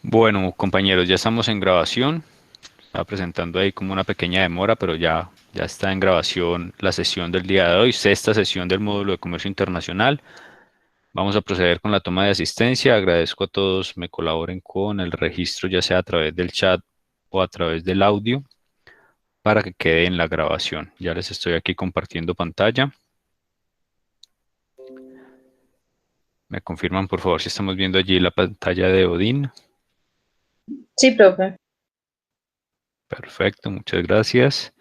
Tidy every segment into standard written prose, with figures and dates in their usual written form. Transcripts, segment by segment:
Bueno, compañeros, ya estamos en grabación. Estaba presentando ahí como una pequeña demora, pero ya está en grabación la sesión del día de hoy, sexta sesión del módulo de comercio internacional. Vamos a proceder con la toma de asistencia. Agradezco a todos me colaboren con el registro, ya sea a través del chat o a través del audio, para que quede en la grabación. Ya les estoy aquí compartiendo pantalla. Me confirman, por favor, si estamos viendo allí la pantalla de Odín. Sí, profe. Perfecto, muchas gracias.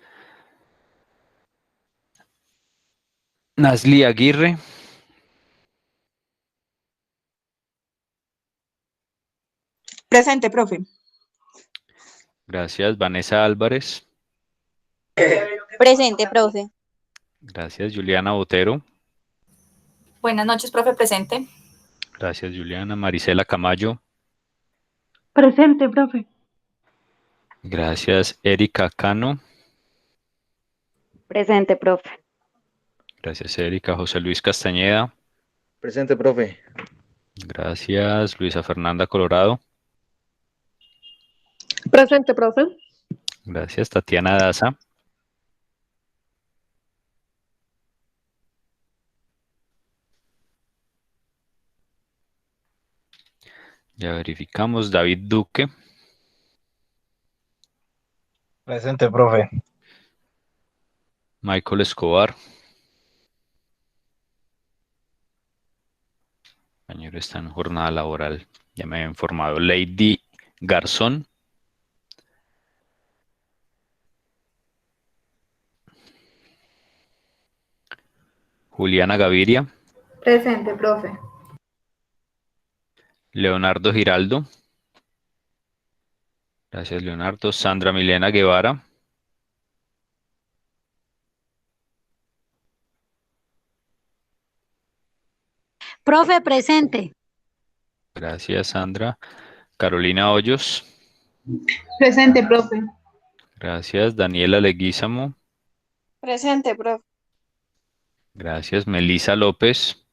Nasli Aguirre. Presente, profe. Gracias. Vanessa Álvarez. Presente, profe. Gracias. Juliana Botero. Buenas noches, profe, presente. Gracias, Juliana. Marisela Camayo. Presente, profe. Gracias. Erika Cano. Presente, profe. Gracias, Erika. José Luis Castañeda. Presente, profe. Gracias. Luisa Fernanda Colorado. Presente, profe. Gracias. Tatiana Daza. Ya verificamos. David Duque. Presente, profe. Michael Escobar. Compañero está en jornada laboral. Ya me había informado. Lady Garzón. Juliana Gaviria. Presente, profe. Leonardo Giraldo. Gracias, Leonardo. Sandra Milena Guevara. Profe, presente. Gracias, Sandra. Carolina Hoyos. Presente, profe. Gracias. Daniela Leguízamo. Presente, profe. Gracias. Melisa López.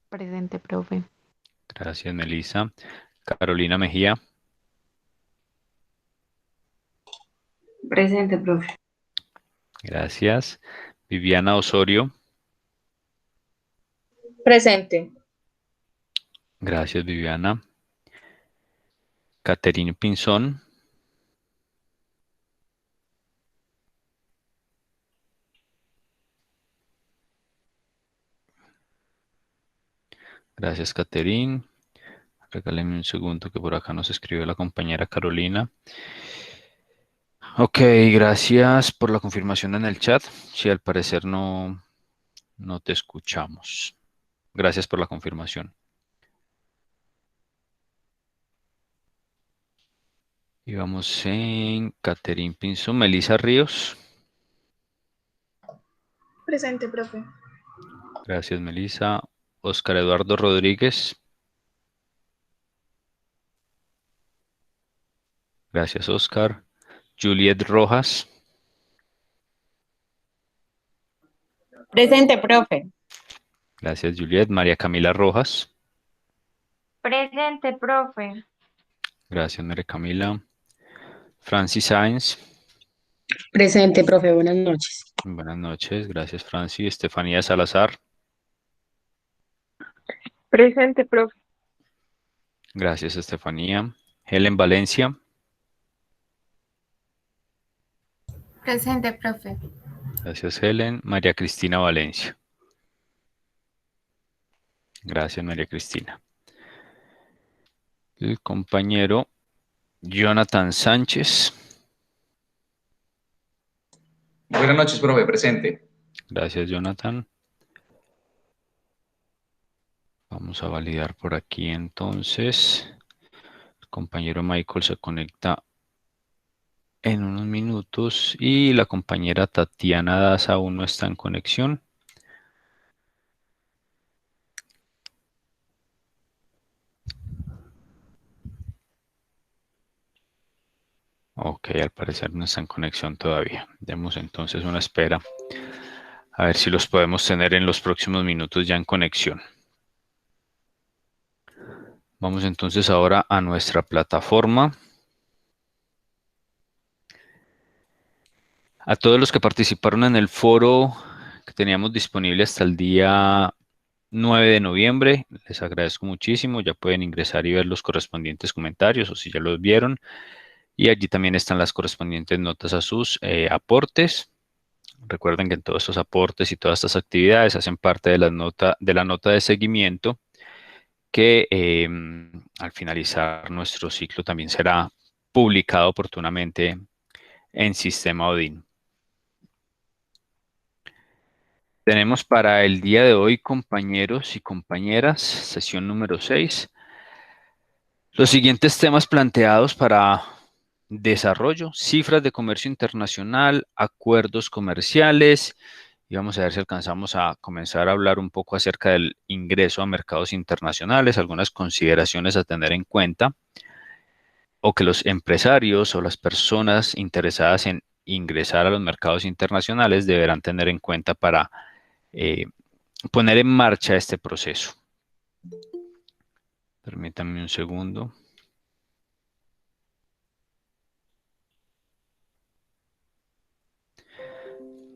Presente, profe. Gracias, Melisa. Carolina Mejía. Presente, profe. Gracias. Viviana Osorio. Presente. Gracias, Viviana. Caterine Pinzón. Gracias, Caterine. Regáleme un segundo que por acá nos escribió la compañera Carolina. Ok, gracias por la confirmación en el chat. Si al parecer no te escuchamos. Gracias por la confirmación. Y vamos en Caterine Pinzón. Melisa Ríos. Presente, profe. Gracias, Melisa. Oscar Eduardo Rodríguez. Gracias, Oscar. Juliet Rojas. Presente, profe. Gracias, Juliet. María Camila Rojas. Presente, profe. Gracias, María Camila. Francis Sáenz. Presente, profe. Buenas noches. Buenas noches. Gracias, Francis. Estefanía Salazar. Presente, profe. Gracias, Estefanía. Helen Valencia. Presente, profe. Gracias, Helen. María Cristina Valencia. Gracias, María Cristina. El compañero Jonathan Sánchez. Buenas noches, profe, presente. Gracias, Jonathan. Vamos a validar por aquí entonces. El compañero Michael se conecta en unos minutos y la compañera Tatiana Daza aún no está en conexión. Ok, al parecer no está en conexión todavía. Demos entonces una espera. A ver si los podemos tener en los próximos minutos ya en conexión. Vamos entonces ahora a nuestra plataforma. A todos los que participaron en el foro que teníamos disponible hasta el día 9 de noviembre, les agradezco muchísimo. Ya pueden ingresar y ver los correspondientes comentarios o si ya los vieron. Y allí también están las correspondientes notas a sus aportes. Recuerden que todos estos aportes y todas estas actividades hacen parte de la nota de seguimiento que al finalizar nuestro ciclo también será publicado oportunamente en Sistema Odin. Tenemos para el día de hoy, compañeros y compañeras, sesión número 6, los siguientes temas planteados para desarrollo: cifras de comercio internacional, acuerdos comerciales, y vamos a ver si alcanzamos a comenzar a hablar un poco acerca del ingreso a mercados internacionales, algunas consideraciones a tener en cuenta, o que los empresarios o las personas interesadas en ingresar a los mercados internacionales deberán tener en cuenta para eh, poner en marcha este proceso. Permítanme un segundo.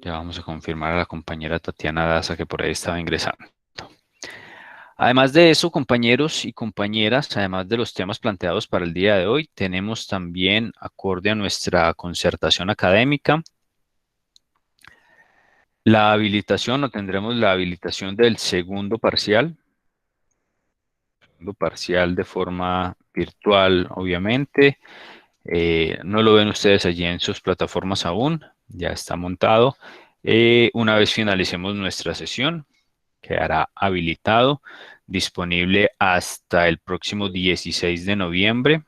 Ya vamos a confirmar a la compañera Tatiana Daza que por ahí estaba ingresando. Además de eso, compañeros y compañeras, además de los temas planteados para el día de hoy, tenemos también, acorde a nuestra concertación académica, la habilitación, o tendremos la habilitación del segundo parcial de forma virtual, obviamente. No lo ven ustedes allí en sus plataformas aún, ya está montado. Una vez finalicemos nuestra sesión, quedará habilitado, disponible hasta el próximo 16 de noviembre.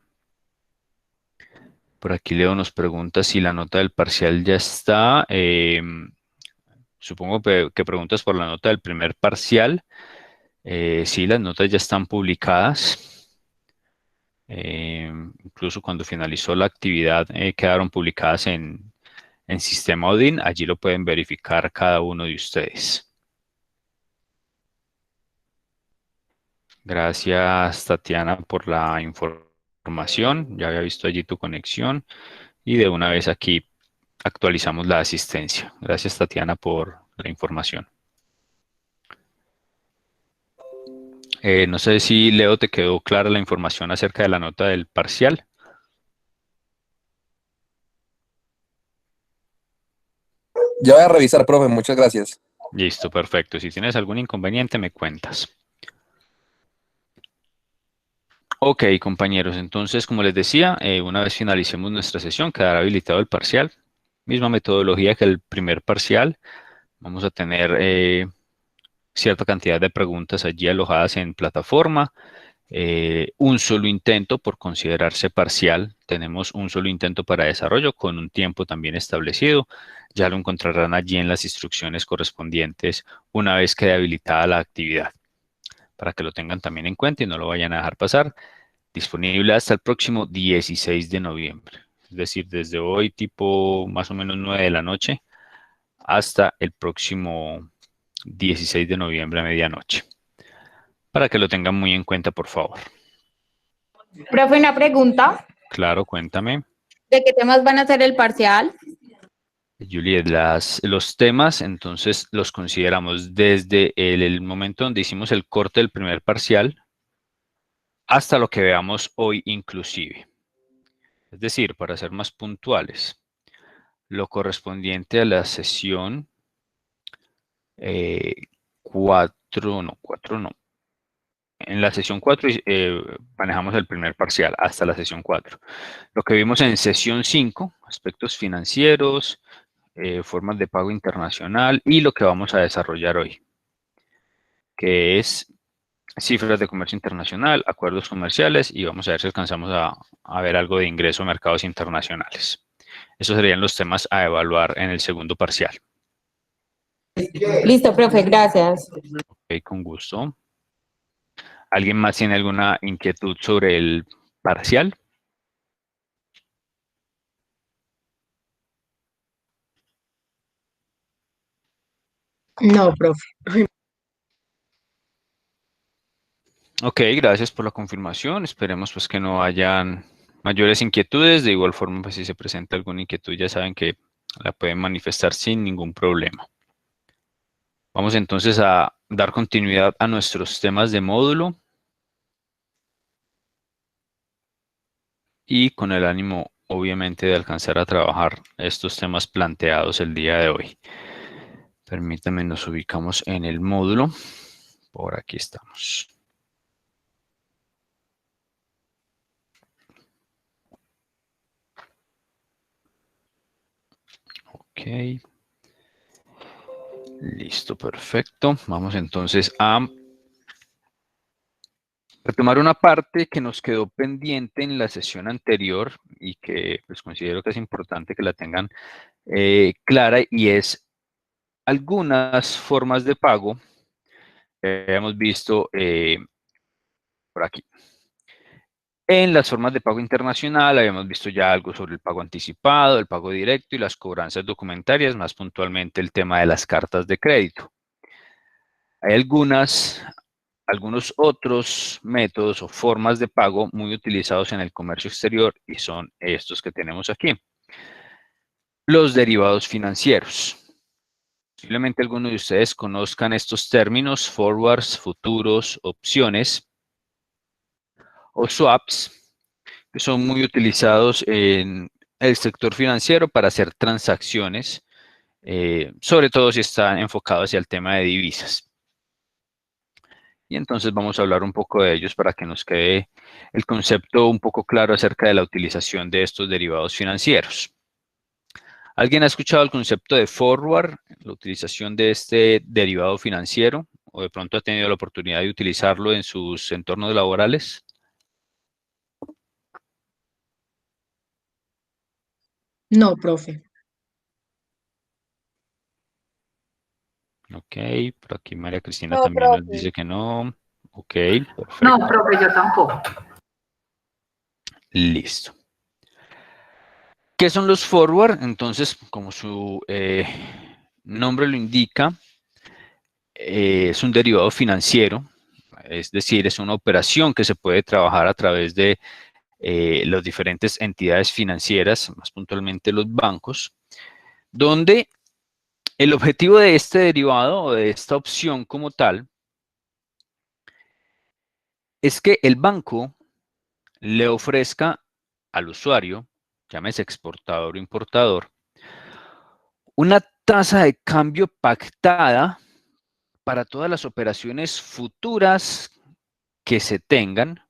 Por aquí Leo nos pregunta si la nota del parcial ya está. Supongo que preguntas por la nota del primer parcial. Sí, las notas ya están publicadas. Incluso cuando finalizó la actividad quedaron publicadas en Sistema Odin. Allí lo pueden verificar cada uno de ustedes. Gracias, Tatiana, por la información. Ya había visto allí tu conexión y de una vez aquí actualizamos la asistencia. Gracias, Tatiana, por la información. No sé si, Leo, te quedó clara la información acerca de la nota del parcial. Ya voy a revisar, profe, muchas gracias. Listo, perfecto. Si tienes algún inconveniente, me cuentas. Ok, compañeros, entonces, como les decía, una vez finalicemos nuestra sesión, quedará habilitado el parcial. Misma metodología que el primer parcial. Vamos a tener cierta cantidad de preguntas allí alojadas en plataforma. Un solo intento por considerarse parcial. Tenemos un solo intento para desarrollo con un tiempo también establecido. Ya lo encontrarán allí en las instrucciones correspondientes una vez quede habilitada la actividad, para que lo tengan también en cuenta y no lo vayan a dejar pasar. Disponible hasta el próximo 16 de noviembre, es decir, desde hoy tipo más o menos 9 de la noche hasta el próximo 16 de noviembre a medianoche, para que lo tengan muy en cuenta, por favor. Profe, una pregunta. Claro, cuéntame. ¿De qué temas van a ser el parcial? Juliet, los temas, entonces los consideramos desde el momento donde hicimos el corte del primer parcial hasta lo que veamos hoy inclusive. Es decir, para ser más puntuales, lo correspondiente a la sesión 4 no. En la sesión 4 manejamos el primer parcial hasta la sesión 4. Lo que vimos en sesión 5, aspectos financieros, formas de pago internacional y lo que vamos a desarrollar hoy, que es cifras de comercio internacional, acuerdos comerciales y vamos a ver si alcanzamos a ver algo de ingreso a mercados internacionales. Esos serían los temas a evaluar en el segundo parcial. Listo, profe, gracias. Ok, con gusto. ¿Alguien más tiene alguna inquietud sobre el parcial? No, profe. Ok, gracias por la confirmación. Esperemos pues que no hayan mayores inquietudes. De igual forma, pues si se presenta alguna inquietud, ya saben que la pueden manifestar sin ningún problema. Vamos entonces a dar continuidad a nuestros temas de módulo. Y con el ánimo, obviamente, de alcanzar a trabajar estos temas planteados el día de hoy. Permítanme, nos ubicamos en el módulo. Por aquí estamos. Ok. Listo, perfecto. Vamos entonces a retomar una parte que nos quedó pendiente en la sesión anterior y que pues considero que es importante que la tengan clara, y es algunas formas de pago que hemos visto por aquí. En las formas de pago internacional habíamos visto ya algo sobre el pago anticipado, el pago directo y las cobranzas documentarias, más puntualmente el tema de las cartas de crédito. Hay algunos otros métodos o formas de pago muy utilizados en el comercio exterior y son estos que tenemos aquí. Los derivados financieros. Posiblemente algunos de ustedes conozcan estos términos: forwards, futuros, opciones o swaps, que son muy utilizados en el sector financiero para hacer transacciones, sobre todo si están enfocados hacia el tema de divisas. Y entonces vamos a hablar un poco de ellos para que nos quede el concepto un poco claro acerca de la utilización de estos derivados financieros. ¿Alguien ha escuchado el concepto de forward, la utilización de este derivado financiero, o de pronto ha tenido la oportunidad de utilizarlo en sus entornos laborales? No, profe. Ok, por aquí María Cristina No, también nos profe. dice que no. Ok, perfecto. No, profe, yo tampoco. Listo. ¿Qué son los forward? Entonces, como su nombre lo indica, es un derivado financiero, es decir, es una operación que se puede trabajar a través de las diferentes entidades financieras, más puntualmente los bancos, donde el objetivo de este derivado o de esta opción como tal es que el banco le ofrezca al usuario, llámese exportador o importador, una tasa de cambio pactada para todas las operaciones futuras que se tengan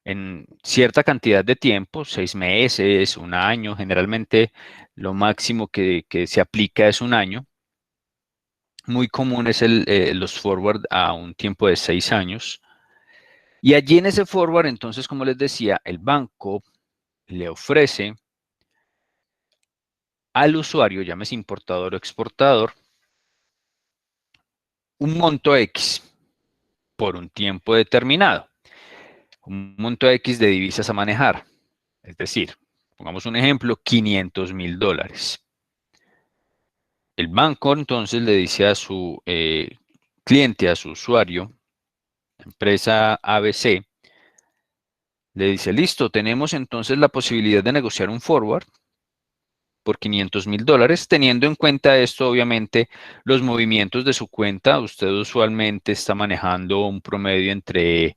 en cierta cantidad de tiempo, 6 meses, un año. Generalmente lo máximo que se aplica es un año. Muy común es los forward a un tiempo de 6 años. Y allí en ese forward, entonces, como les decía, el banco le ofrece al usuario, llámese importador o exportador, un monto X por un tiempo determinado, un monto X de divisas a manejar. Es decir, pongamos un ejemplo, $500,000. El banco entonces le dice a su cliente, a su usuario, empresa ABC, le dice: listo, tenemos entonces la posibilidad de negociar un forward por $500,000, teniendo en cuenta esto, obviamente, los movimientos de su cuenta. Usted usualmente está manejando un promedio entre,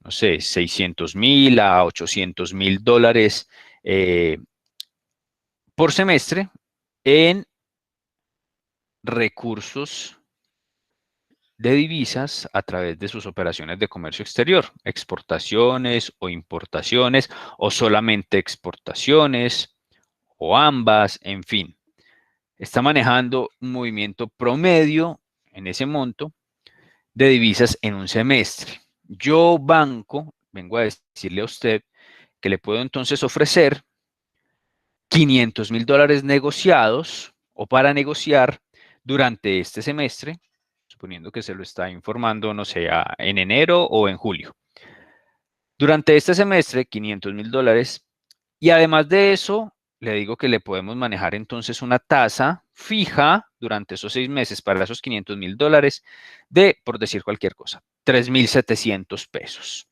no sé, $600,000 a $800,000 por semestre en recursos de divisas a través de sus operaciones de comercio exterior, exportaciones o importaciones, o solamente exportaciones, o ambas, en fin. Está manejando un movimiento promedio en ese monto de divisas en un semestre. Yo, banco, vengo a decirle a usted que le puedo entonces ofrecer $500,000 negociados o para negociar durante este semestre, suponiendo que se lo está informando, no sé, en enero o en julio. Durante este semestre, $500,000. Y además de eso, le digo que le podemos manejar entonces una tasa fija durante esos 6 meses para esos $500,000 de, por decir cualquier cosa, 3,700 pesos.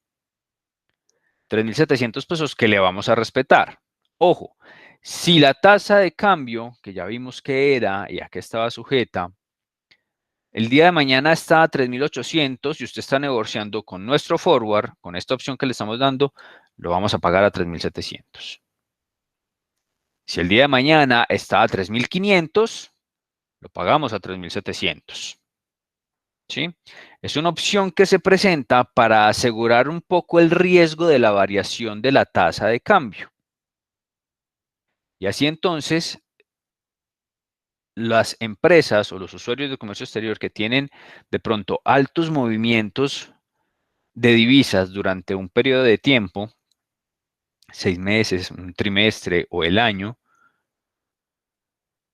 3,700 pesos que le vamos a respetar. Ojo, si la tasa de cambio, que ya vimos que era y a qué estaba sujeta, el día de mañana está a 3,800 y usted está negociando con nuestro forward, con esta opción que le estamos dando, lo vamos a pagar a 3,700. Si el día de mañana está a 3,500, lo pagamos a 3,700. ¿Sí? Es una opción que se presenta para asegurar un poco el riesgo de la variación de la tasa de cambio. Y así entonces, las empresas o los usuarios de comercio exterior que tienen de pronto altos movimientos de divisas durante un periodo de tiempo, 6 meses, un trimestre o el año,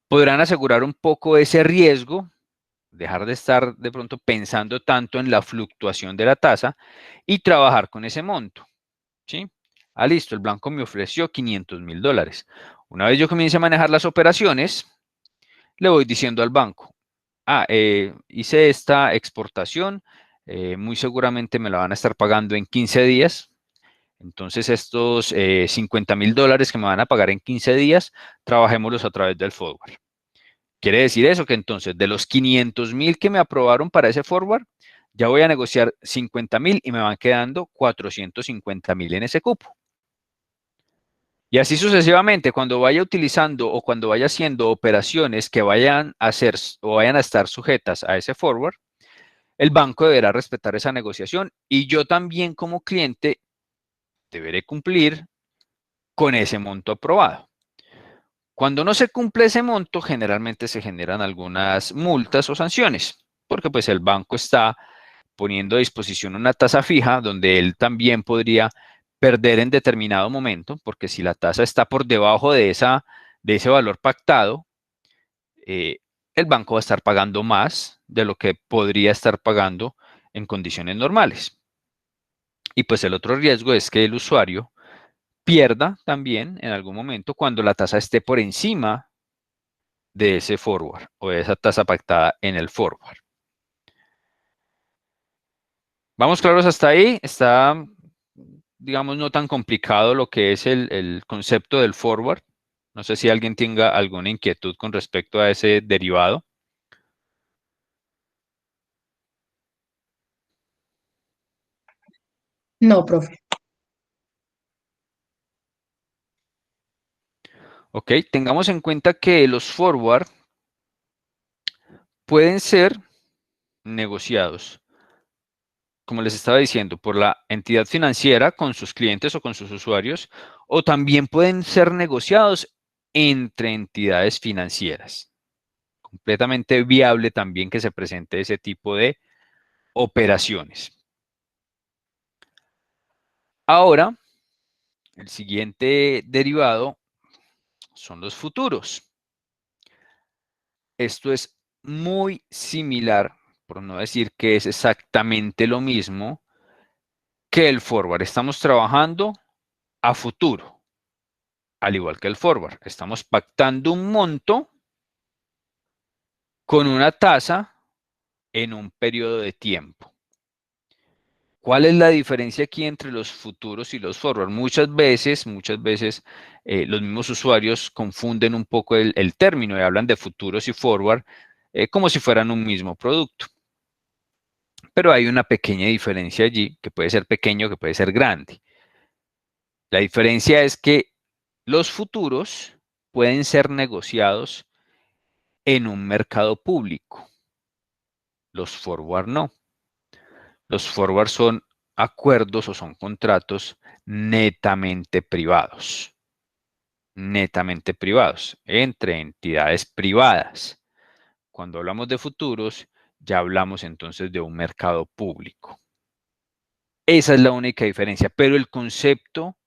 podrán asegurar un poco ese riesgo, dejar de estar de pronto pensando tanto en la fluctuación de la tasa y trabajar con ese monto. ¿Sí? Ah, listo, el banco me ofreció $500,000. Una vez yo comience a manejar las operaciones, le voy diciendo al banco, hice esta exportación, muy seguramente me la van a estar pagando en 15 días. Entonces estos $50,000 que me van a pagar en 15 días, trabajémoslos a través del forward. Quiere decir eso que entonces de los 500,000 que me aprobaron para ese forward, ya voy a negociar 50,000 y me van quedando 450,000 en ese cupo. Y así sucesivamente, cuando vaya utilizando o cuando vaya haciendo operaciones que vayan a hacer o vayan a estar sujetas a ese forward, el banco deberá respetar esa negociación y yo también como cliente deberé cumplir con ese monto aprobado. Cuando no se cumple ese monto, generalmente se generan algunas multas o sanciones, porque pues el banco está poniendo a disposición una tasa fija donde él también podría perder en determinado momento, porque si la tasa está por debajo de ese valor pactado, el banco va a estar pagando más de lo que podría estar pagando en condiciones normales. Y pues el otro riesgo es que el usuario pierda también en algún momento cuando la tasa esté por encima de ese forward o de esa tasa pactada en el forward. ¿Vamos claros hasta ahí? Está, digamos, no tan complicado lo que es el concepto del forward. No sé si alguien tenga alguna inquietud con respecto a ese derivado. No, profe. Ok, tengamos en cuenta que los forward pueden ser negociados, como les estaba diciendo, por la entidad financiera con sus clientes o con sus usuarios, o también pueden ser negociados entre entidades financieras. Completamente viable también que se presente ese tipo de operaciones. Ahora, el siguiente derivado son los futuros. Esto es muy similar, por no decir que es exactamente lo mismo que el forward. Estamos trabajando a futuro, al igual que el forward. Estamos pactando un monto con una tasa en un periodo de tiempo. ¿Cuál es la diferencia aquí entre los futuros y los forward? Muchas veces los mismos usuarios confunden un poco el término y hablan de futuros y forward como si fueran un mismo producto. Pero hay una pequeña diferencia allí, que puede ser pequeño, que puede ser grande. La diferencia es que los futuros pueden ser negociados en un mercado público. Los forward no. Los forward son acuerdos o son contratos netamente privados entre entidades privadas. Cuando hablamos de futuros, ya hablamos entonces de un mercado público. Esa es la única diferencia, pero el concepto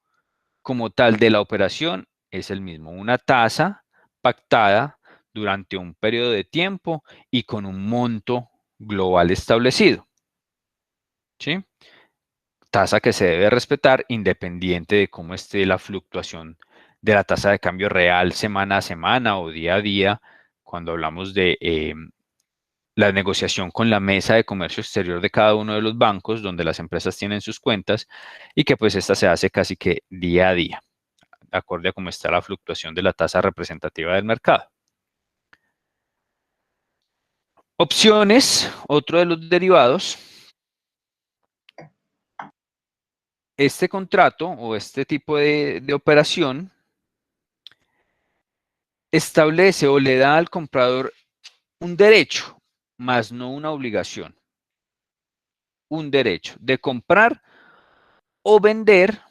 como tal de la operación es el mismo. Una tasa pactada durante un periodo de tiempo y con un monto global establecido. ¿Sí? Tasa que se debe respetar independiente de cómo esté la fluctuación de la tasa de cambio real semana a semana o día a día, cuando hablamos de la negociación con la mesa de comercio exterior de cada uno de los bancos, donde las empresas tienen sus cuentas, y que pues esta se hace casi que día a día, acorde a cómo está la fluctuación de la tasa representativa del mercado. Opciones, otro de los derivados. Este contrato o este tipo de operación establece o le da al comprador un derecho, más no una obligación. Un derecho de comprar o vender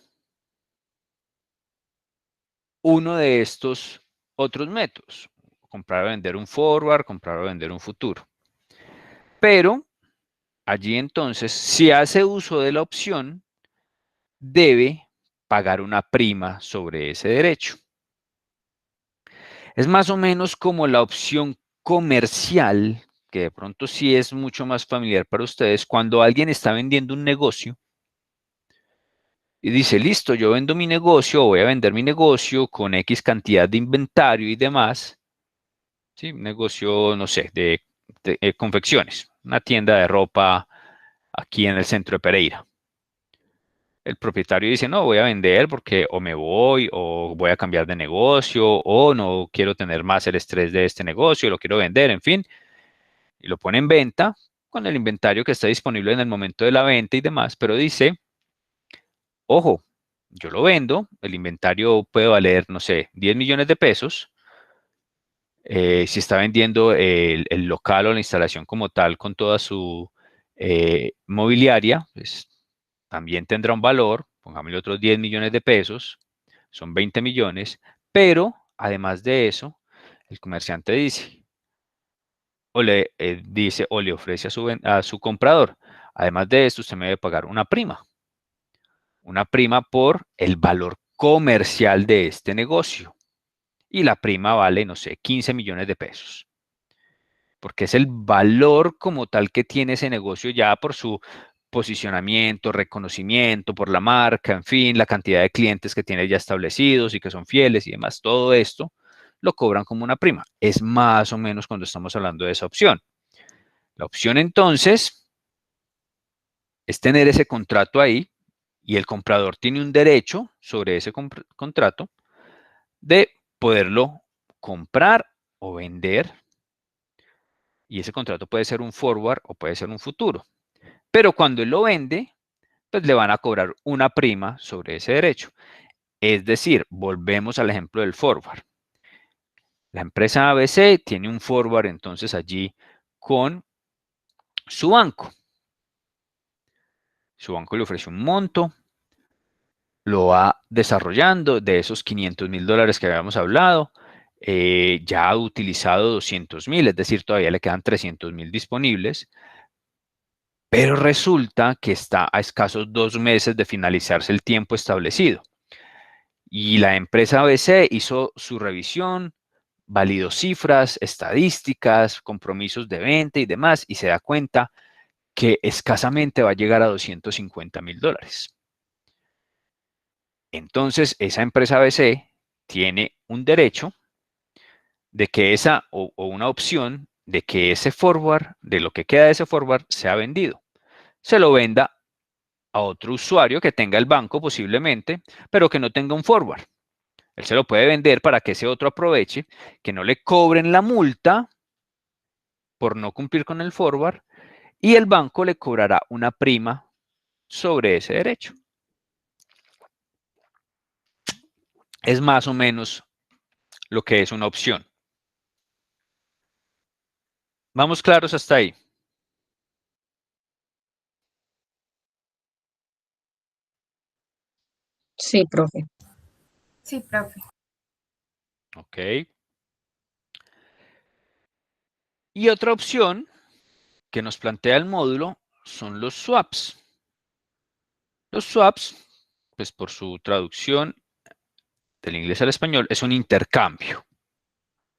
uno de estos otros métodos. Comprar o vender un forward, comprar o vender un futuro. Pero allí entonces, si hace uso de la opción, debe pagar una prima sobre ese derecho. Es más o menos como la opción comercial, que de pronto sí es mucho más familiar para ustedes, cuando alguien está vendiendo un negocio y dice, listo, yo vendo mi negocio, voy a vender mi negocio con X cantidad de inventario y demás. ¿Sí? Un negocio, no sé, de confecciones, una tienda de ropa aquí en el centro de Pereira. El propietario dice, no, voy a vender porque o me voy o voy a cambiar de negocio o no quiero tener más el estrés de este negocio, lo quiero vender, en fin. Y lo pone en venta con el inventario que está disponible en el momento de la venta y demás, pero dice, ojo, yo lo vendo, el inventario puede valer, no sé, 10 millones de pesos. Si está vendiendo el local o la instalación como tal con toda su mobiliaria, pues también tendrá un valor, pongámosle otros 10 millones de pesos, son 20 millones, pero además de eso, el comerciante dice, o le ofrece a su comprador, además de esto, usted me debe pagar una prima por el valor comercial de este negocio. Y la prima vale, no sé, 15 millones de pesos. Porque es el valor como tal que tiene ese negocio ya por su posicionamiento, reconocimiento, por la marca, en fin, la cantidad de clientes que tiene ya establecidos y que son fieles y demás. Todo esto lo cobran como una prima. Es más o menos cuando estamos hablando de esa opción. La opción entonces es tener ese contrato ahí y el comprador tiene un derecho sobre ese contrato de poderlo comprar o vender, y ese contrato puede ser un forward o puede ser un futuro. Pero cuando él lo vende, pues le van a cobrar una prima sobre ese derecho. Es decir, volvemos al ejemplo del forward. La empresa ABC tiene un forward entonces allí con su banco. Su banco le ofrece un monto, lo va desarrollando de esos $500,000 que habíamos hablado. Ya ha utilizado 200,000, es decir, todavía le quedan 300,000 disponibles, pero resulta que está a escasos 2 meses de finalizarse el tiempo establecido. Y la empresa ABC hizo su revisión, validó cifras, estadísticas, compromisos de venta y demás, y se da cuenta que escasamente va a llegar a $250,000. Entonces, esa empresa ABC tiene un derecho de que o una opción de que ese forward, de lo que queda de ese forward, sea vendido. Se lo venda a otro usuario que tenga el banco posiblemente, pero que no tenga un forward. Él se lo puede vender para que ese otro aproveche, que no le cobren la multa por no cumplir con el forward, y el banco le cobrará una prima sobre ese derecho. Es más o menos lo que es una opción. ¿Vamos claros hasta ahí? Sí, profe. Sí, profe. Ok. Y otra opción que nos plantea el módulo son los swaps. Los swaps, pues por su traducción del inglés al español, es un intercambio.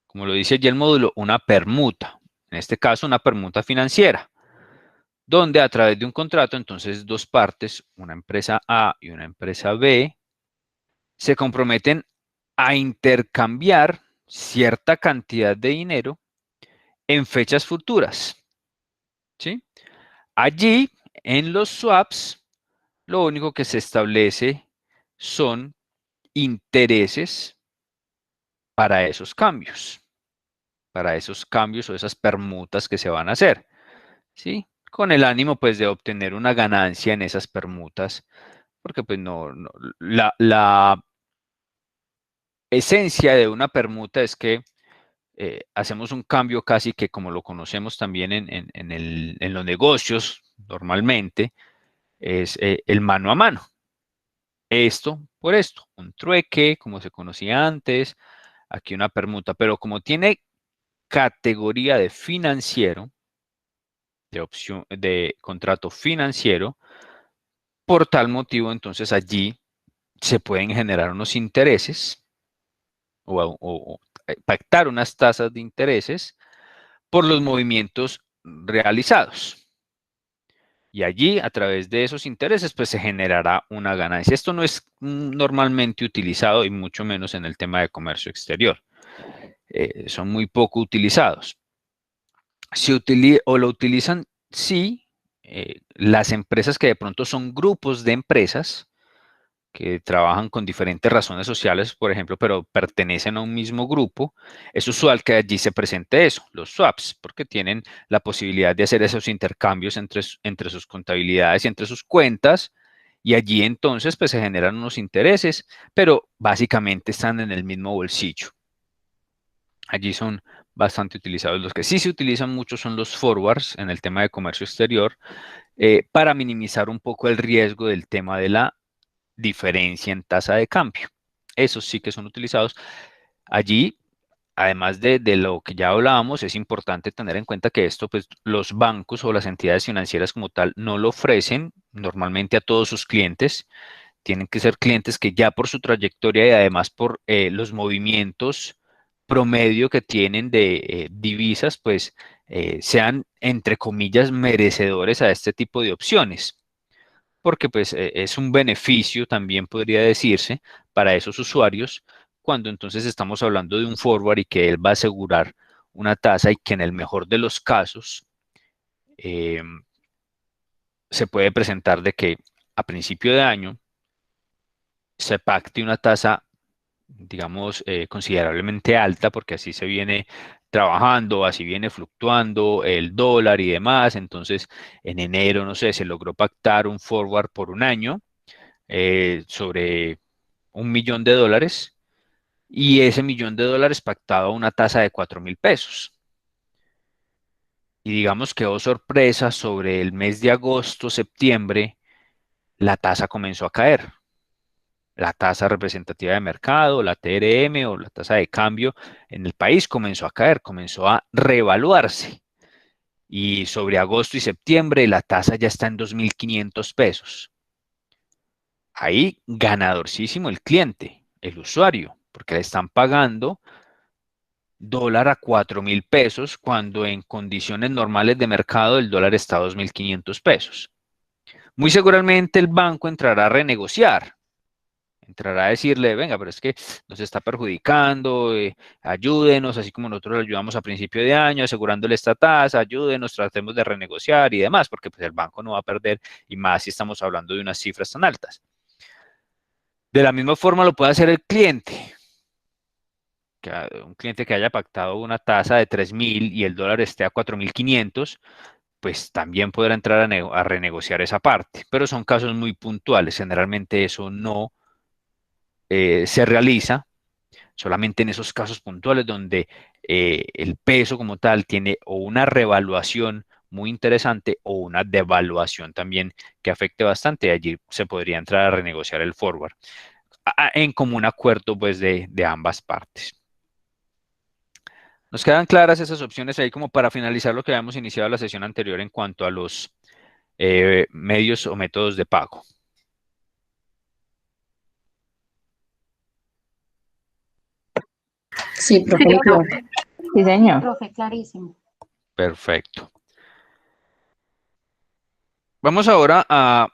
Como lo dice allí el módulo, una permuta. En este caso, una permuta financiera, donde a través de un contrato, entonces dos partes, una empresa A y una empresa B, se comprometen a intercambiar cierta cantidad de dinero en fechas futuras, ¿sí? Allí, en los swaps, lo único que se establece son intereses para esos cambios o esas permutas que se van a hacer, ¿sí? Con el ánimo, pues, de obtener una ganancia en esas permutas, porque, pues, la esencia de una permuta es que hacemos un cambio casi que como lo conocemos también en los negocios normalmente, es el mano a mano. Esto por esto, un trueque, como se conocía antes, aquí una permuta, pero como tiene categoría de financiero, de opción, de contrato financiero, por tal motivo, entonces allí se pueden generar unos intereses o pactar unas tasas de intereses por los movimientos realizados. Y allí, a través de esos intereses, pues se generará una ganancia. Esto no es normalmente utilizado y mucho menos en el tema de comercio exterior. Son muy poco utilizados. Lo utilizan, sí, las empresas que de pronto son grupos de empresas que trabajan con diferentes razones sociales, por ejemplo, pero pertenecen a un mismo grupo. Es usual que allí se presente eso, los swaps, porque tienen la posibilidad de hacer esos intercambios entre sus contabilidades y entre sus cuentas, y allí entonces pues se generan unos intereses, pero básicamente están en el mismo bolsillo. Allí son bastante utilizados. Los que sí se utilizan mucho son los forwards en el tema de comercio exterior, para minimizar un poco el riesgo del tema de la diferencia en tasa de cambio. Esos sí que son utilizados. Allí, además de lo que ya hablábamos, es importante tener en cuenta que esto, pues los bancos o las entidades financieras como tal no lo ofrecen normalmente a todos sus clientes. Tienen que ser clientes que ya por su trayectoria y además por los movimientos promedio que tienen de divisas, pues sean, entre comillas, merecedores a este tipo de opciones, porque pues es un beneficio, también podría decirse, para esos usuarios, cuando entonces estamos hablando de un forward y que él va a asegurar una tasa y que en el mejor de los casos eh, se puede presentar de que a principio de año se pacte una tasa, digamos, considerablemente alta, porque así se viene trabajando, así viene fluctuando el dólar y demás. Entonces, en enero, no sé, se logró pactar un forward por un año sobre $1.000.000, y ese $1.000.000 pactaba una tasa de 4.000 pesos. Y digamos que, oh sorpresa, sobre el mes de agosto, septiembre, la tasa comenzó a caer. La tasa representativa de mercado, la TRM o la tasa de cambio en el país comenzó a caer, comenzó a revaluarse. Y sobre agosto y septiembre la tasa ya está en 2.500 pesos. Ahí ganadorcísimo el cliente, el usuario, porque le están pagando dólar a 4.000 pesos cuando en condiciones normales de mercado el dólar está a 2.500 pesos. Muy seguramente el banco entrará a renegociar. Entrará a decirle, venga, pero es que nos está perjudicando, ayúdenos, así como nosotros le ayudamos a principio de año, asegurándole esta tasa, ayúdenos, tratemos de renegociar y demás, porque pues el banco no va a perder, y más si estamos hablando de unas cifras tan altas. De la misma forma lo puede hacer el cliente. Un cliente que haya pactado una tasa de 3.000 y el dólar esté a 4.500, pues también podrá entrar a renegociar esa parte, pero son casos muy puntuales. Generalmente eso no se realiza solamente en esos casos puntuales donde el peso como tal tiene o una revaluación muy interesante o una devaluación también que afecte bastante. Allí se podría entrar a renegociar el forward en común acuerdo, pues, de ambas partes. Nos quedan claras esas opciones ahí como para finalizar lo que habíamos iniciado la sesión anterior en cuanto a los medios o métodos de pago. Sí, profe. Sí, claro. Sí, señor. Profe, clarísimo. Perfecto. Vamos ahora a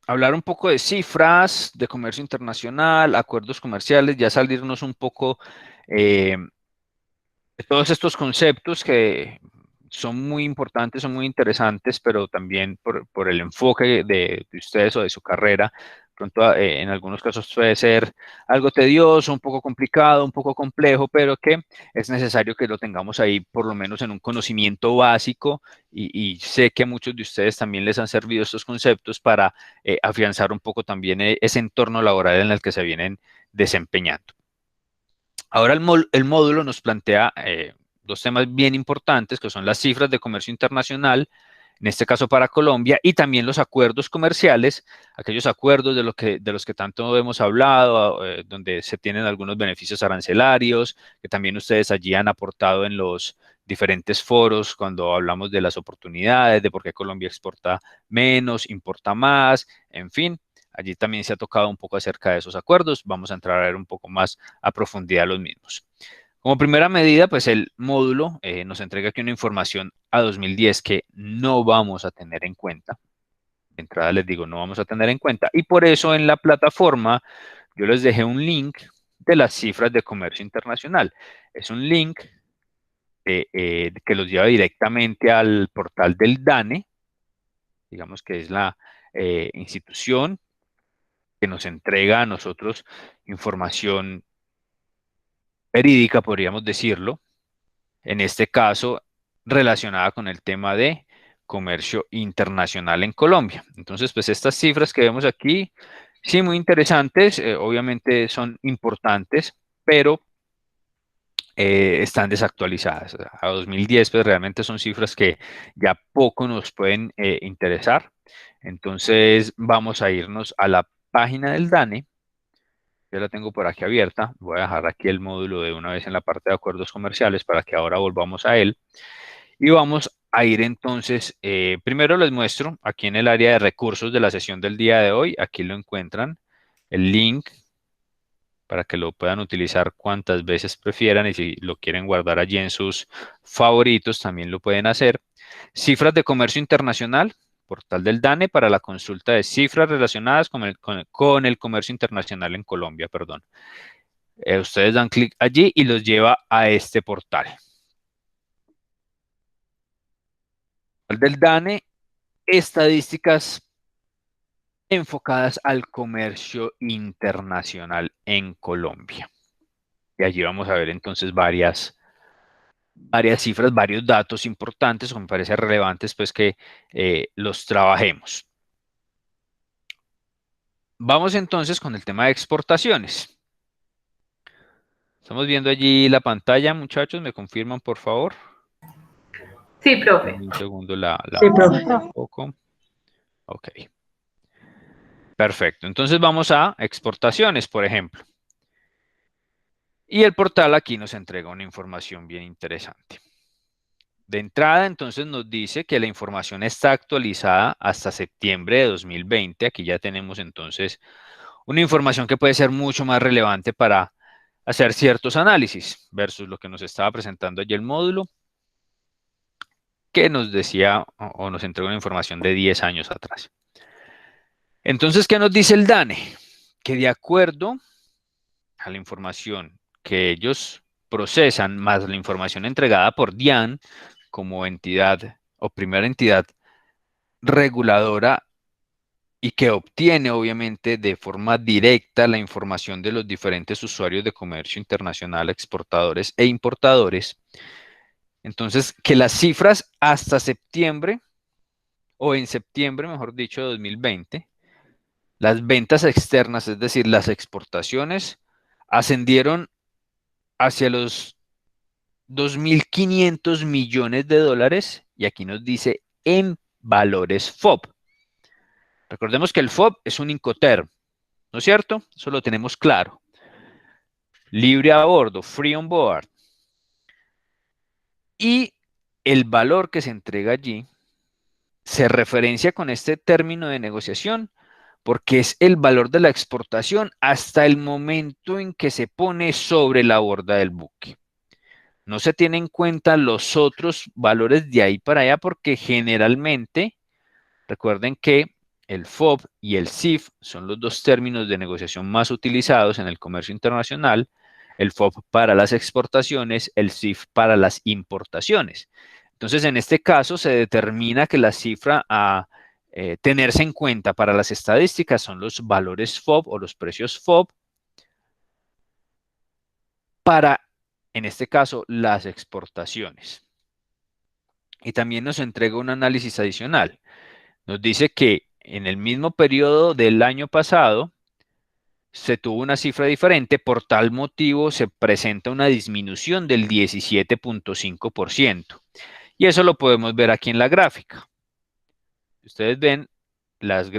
hablar un poco de cifras, de comercio internacional, acuerdos comerciales, ya salirnos un poco de todos estos conceptos que son muy importantes, son muy interesantes, pero también por el enfoque de ustedes o de su carrera, pronto en algunos casos puede ser algo tedioso, un poco complicado, un poco complejo, pero que es necesario que lo tengamos ahí por lo menos en un conocimiento básico y sé que a muchos de ustedes también les han servido estos conceptos para afianzar un poco también ese entorno laboral en el que se vienen desempeñando. Ahora el módulo nos plantea dos temas bien importantes, que son las cifras de comercio internacional, en este caso para Colombia, y también los acuerdos comerciales, aquellos acuerdos de los que tanto hemos hablado, donde se tienen algunos beneficios arancelarios, que también ustedes allí han aportado en los diferentes foros cuando hablamos de las oportunidades, de por qué Colombia exporta menos, importa más, en fin. Allí también se ha tocado un poco acerca de esos acuerdos. Vamos a entrar a ver un poco más a profundidad los mismos. Como primera medida, pues el módulo nos entrega aquí una información a 2010 que no vamos a tener en cuenta. De entrada les digo, no vamos a tener en cuenta. Y por eso en la plataforma yo les dejé un link de las cifras de comercio internacional. Es un link que los lleva directamente al portal del DANE, digamos que es la institución que nos entrega a nosotros información verídica, podríamos decirlo, en este caso relacionada con el tema de comercio internacional en Colombia. Entonces, pues estas cifras que vemos aquí, sí, muy interesantes, obviamente son importantes, pero están desactualizadas. A 2010, pues realmente son cifras que ya poco nos pueden interesar. Entonces, vamos a irnos a la página del DANE. Yo la tengo por aquí abierta. Voy a dejar aquí el módulo de una vez en la parte de acuerdos comerciales para que ahora volvamos a él. Y vamos a ir entonces, primero les muestro aquí en el área de recursos de la sesión del día de hoy. Aquí lo encuentran, el link para que lo puedan utilizar cuantas veces prefieran y si lo quieren guardar allí en sus favoritos también lo pueden hacer. Cifras de comercio internacional, portal del DANE para la consulta de cifras relacionadas con el comercio internacional en Colombia, perdón. Ustedes dan clic allí y los lleva a este portal. Del DANE, estadísticas enfocadas al comercio internacional en Colombia. Y allí vamos a ver entonces varias cifras, varios datos importantes, que me parece relevantes pues que los trabajemos. Vamos entonces con el tema de exportaciones. Estamos viendo allí la pantalla, muchachos, ¿me confirman por favor? Sí, profe. Un segundo la Sí, profe. un poco. Ok. Perfecto. Entonces vamos a exportaciones, por ejemplo. Y el portal aquí nos entrega una información bien interesante. De entrada, entonces nos dice que la información está actualizada hasta septiembre de 2020. Aquí ya tenemos entonces una información que puede ser mucho más relevante para hacer ciertos análisis versus lo que nos estaba presentando allí el módulo, que nos decía o nos entregó una información de 10 años atrás. Entonces, ¿qué nos dice el DANE? Que de acuerdo a la información que ellos procesan, más la información entregada por DIAN como entidad o primera entidad reguladora y que obtiene obviamente de forma directa la información de los diferentes usuarios de comercio internacional, exportadores e importadores. Entonces, que las cifras hasta septiembre, o en septiembre, mejor dicho, de 2020, las ventas externas, es decir, las exportaciones, ascendieron hacia los 2.500 millones de dólares, y aquí nos dice en valores FOB. Recordemos que el FOB es un Incoterm, ¿no es cierto? Eso lo tenemos claro. Libre a bordo, free on board. Y el valor que se entrega allí se referencia con este término de negociación porque es el valor de la exportación hasta el momento en que se pone sobre la borda del buque. No se tienen en cuenta los otros valores de ahí para allá porque generalmente, recuerden que el FOB y el CIF son los dos términos de negociación más utilizados en el comercio internacional. El FOB para las exportaciones, el CIF para las importaciones. Entonces, en este caso se determina que la cifra a tenerse en cuenta para las estadísticas son los valores FOB o los precios FOB para, en este caso, las exportaciones. Y también nos entrega un análisis adicional. Nos dice que en el mismo periodo del año pasado se tuvo una cifra diferente, por tal motivo se presenta una disminución del 17.5%. Y eso lo podemos ver aquí en la gráfica. Ustedes ven, las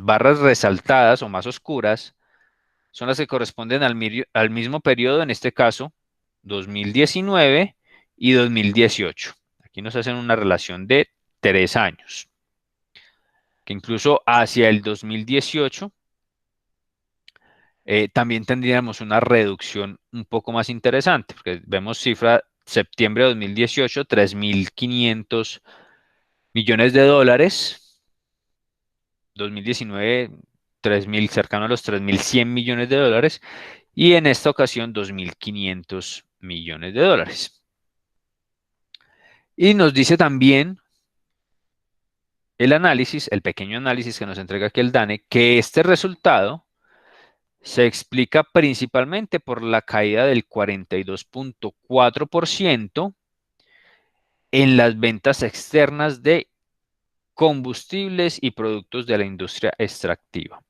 barras resaltadas o más oscuras son las que corresponden al mismo periodo, en este caso, 2019 y 2018. Aquí nos hacen una relación de 3 años. Que incluso hacia el 2018 también tendríamos una reducción un poco más interesante, porque vemos cifra septiembre de 2018, 3.500 millones de dólares, 2019, 3.000, cercano a los 3.100 millones de dólares, y en esta ocasión 2.500 millones de dólares. Y nos dice también el análisis, el pequeño análisis que nos entrega aquí el DANE, que este resultado se explica principalmente por la caída del 42.4% en las ventas externas de combustibles y productos de la industria extractiva,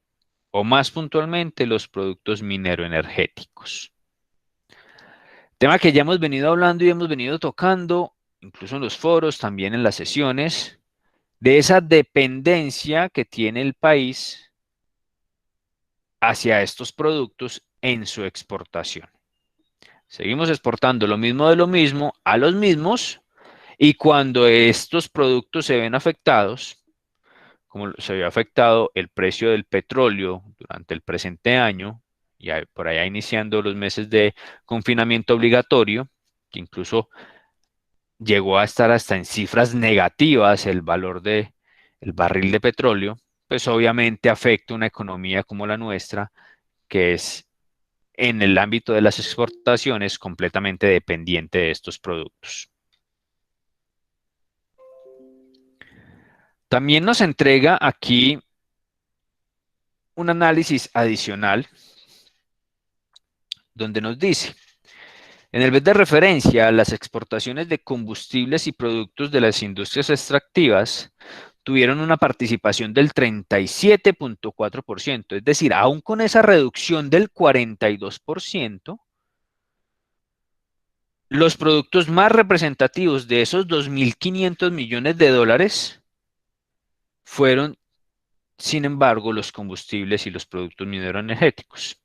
o más puntualmente los productos mineroenergéticos. Tema que ya hemos venido hablando y hemos venido tocando, incluso en los foros, también en las sesiones, de esa dependencia que tiene el país hacia estos productos en su exportación. Seguimos exportando lo mismo de lo mismo a los mismos, y cuando estos productos se ven afectados, como se vio afectado el precio del petróleo durante el presente año, y por allá iniciando los meses de confinamiento obligatorio, que incluso llegó a estar hasta en cifras negativas el valor del barril de petróleo, pues obviamente afecta una economía como la nuestra, que es en el ámbito de las exportaciones completamente dependiente de estos productos. También nos entrega aquí un análisis adicional donde nos dice, en el mes de referencia, las exportaciones de combustibles y productos de las industrias extractivas tuvieron una participación del 37.4%, es decir, aún con esa reducción del 42%, los productos más representativos de esos 2.500 millones de dólares fueron, sin embargo, los combustibles y los productos mineroenergéticos.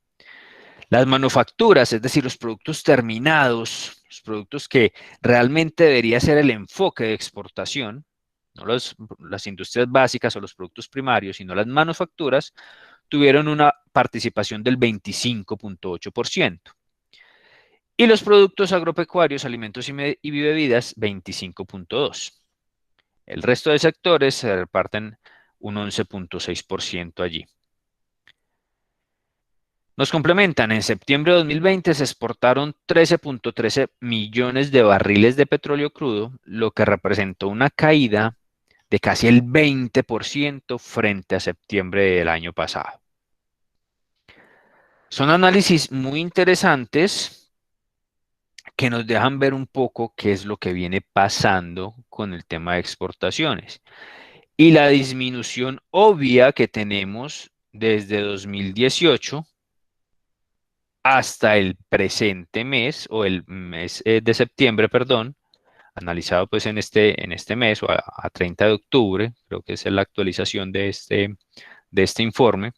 Las manufacturas, es decir, los productos terminados, los productos que realmente debería ser el enfoque de exportación, no las industrias básicas o los productos primarios, sino las manufacturas, tuvieron una participación del 25.8%. Y los productos agropecuarios, alimentos y bebidas, 25.2%. El resto de sectores se reparten un 11.6% allí. Nos complementan, en septiembre de 2020 se exportaron 13.13 millones de barriles de petróleo crudo, lo que representó una caída de casi el 20% frente a septiembre del año pasado. Son análisis muy interesantes que nos dejan ver un poco qué es lo que viene pasando con el tema de exportaciones y la disminución obvia que tenemos desde 2018 hasta el presente mes, o el mes de septiembre, perdón, analizado pues en este mes, o a 30 de octubre, creo que es la actualización de este informe.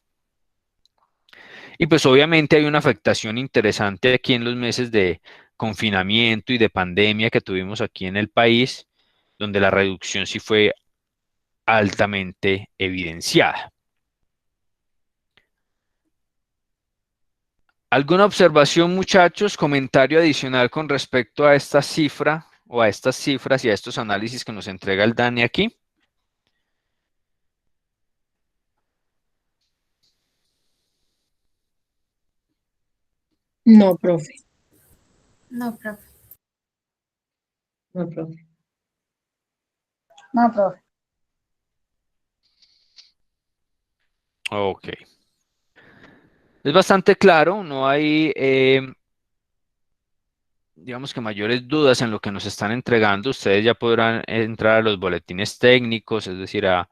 Y pues obviamente hay una afectación interesante aquí en los meses de confinamiento y de pandemia que tuvimos aquí en el país, donde la reducción sí fue altamente evidenciada. ¿Alguna observación, muchachos? ¿Comentario adicional con respecto a esta cifra o a estas cifras y a estos análisis que nos entrega el DANE aquí? No, profe. No, profe. No, profe. No, profe. Ok. Es bastante claro, no hay, digamos que mayores dudas en lo que nos están entregando. Ustedes ya podrán entrar a los boletines técnicos, es decir, a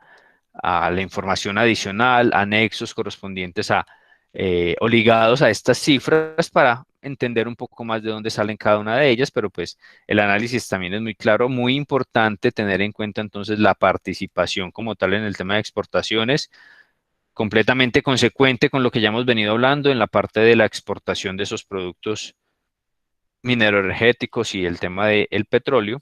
la información adicional, anexos correspondientes a o ligados a estas cifras para entender un poco más de dónde salen cada una de ellas, pero pues el análisis también es muy claro, muy importante tener en cuenta entonces la participación como tal en el tema de exportaciones, completamente consecuente con lo que ya hemos venido hablando en la parte de la exportación de esos productos mineroenergéticos y el tema del petróleo,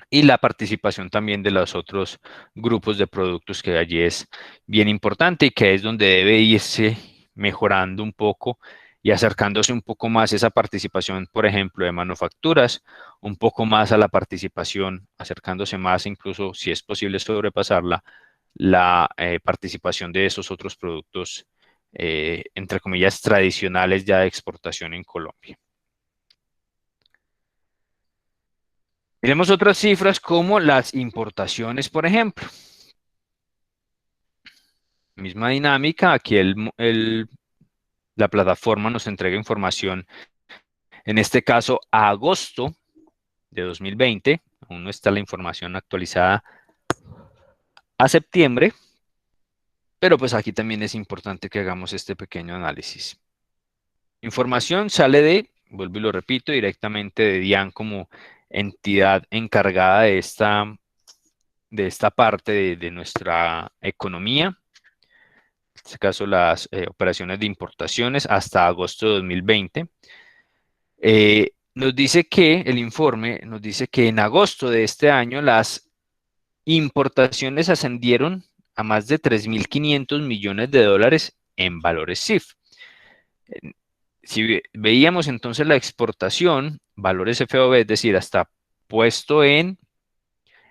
y la participación también de los otros grupos de productos que allí es bien importante y que es donde debe irse mejorando un poco y acercándose un poco más esa participación, por ejemplo, de manufacturas, un poco más a la participación, acercándose más incluso, si es posible sobrepasarla, la participación de esos otros productos, entre comillas, tradicionales ya de exportación en Colombia. Miremos otras cifras como las importaciones, por ejemplo. Misma dinámica, aquí la plataforma nos entrega información, en este caso a agosto de 2020, aún no está la información actualizada a septiembre, pero pues aquí también es importante que hagamos este pequeño análisis. Información sale vuelvo y lo repito, directamente de DIAN como entidad encargada de esta parte de nuestra economía. En este caso las operaciones de importaciones hasta agosto de 2020. Nos dice que el informe nos dice que en agosto de este año las importaciones ascendieron a más de 3.500 millones de dólares en valores CIF. Si veíamos entonces la exportación, valores FOB, es decir, hasta puesto en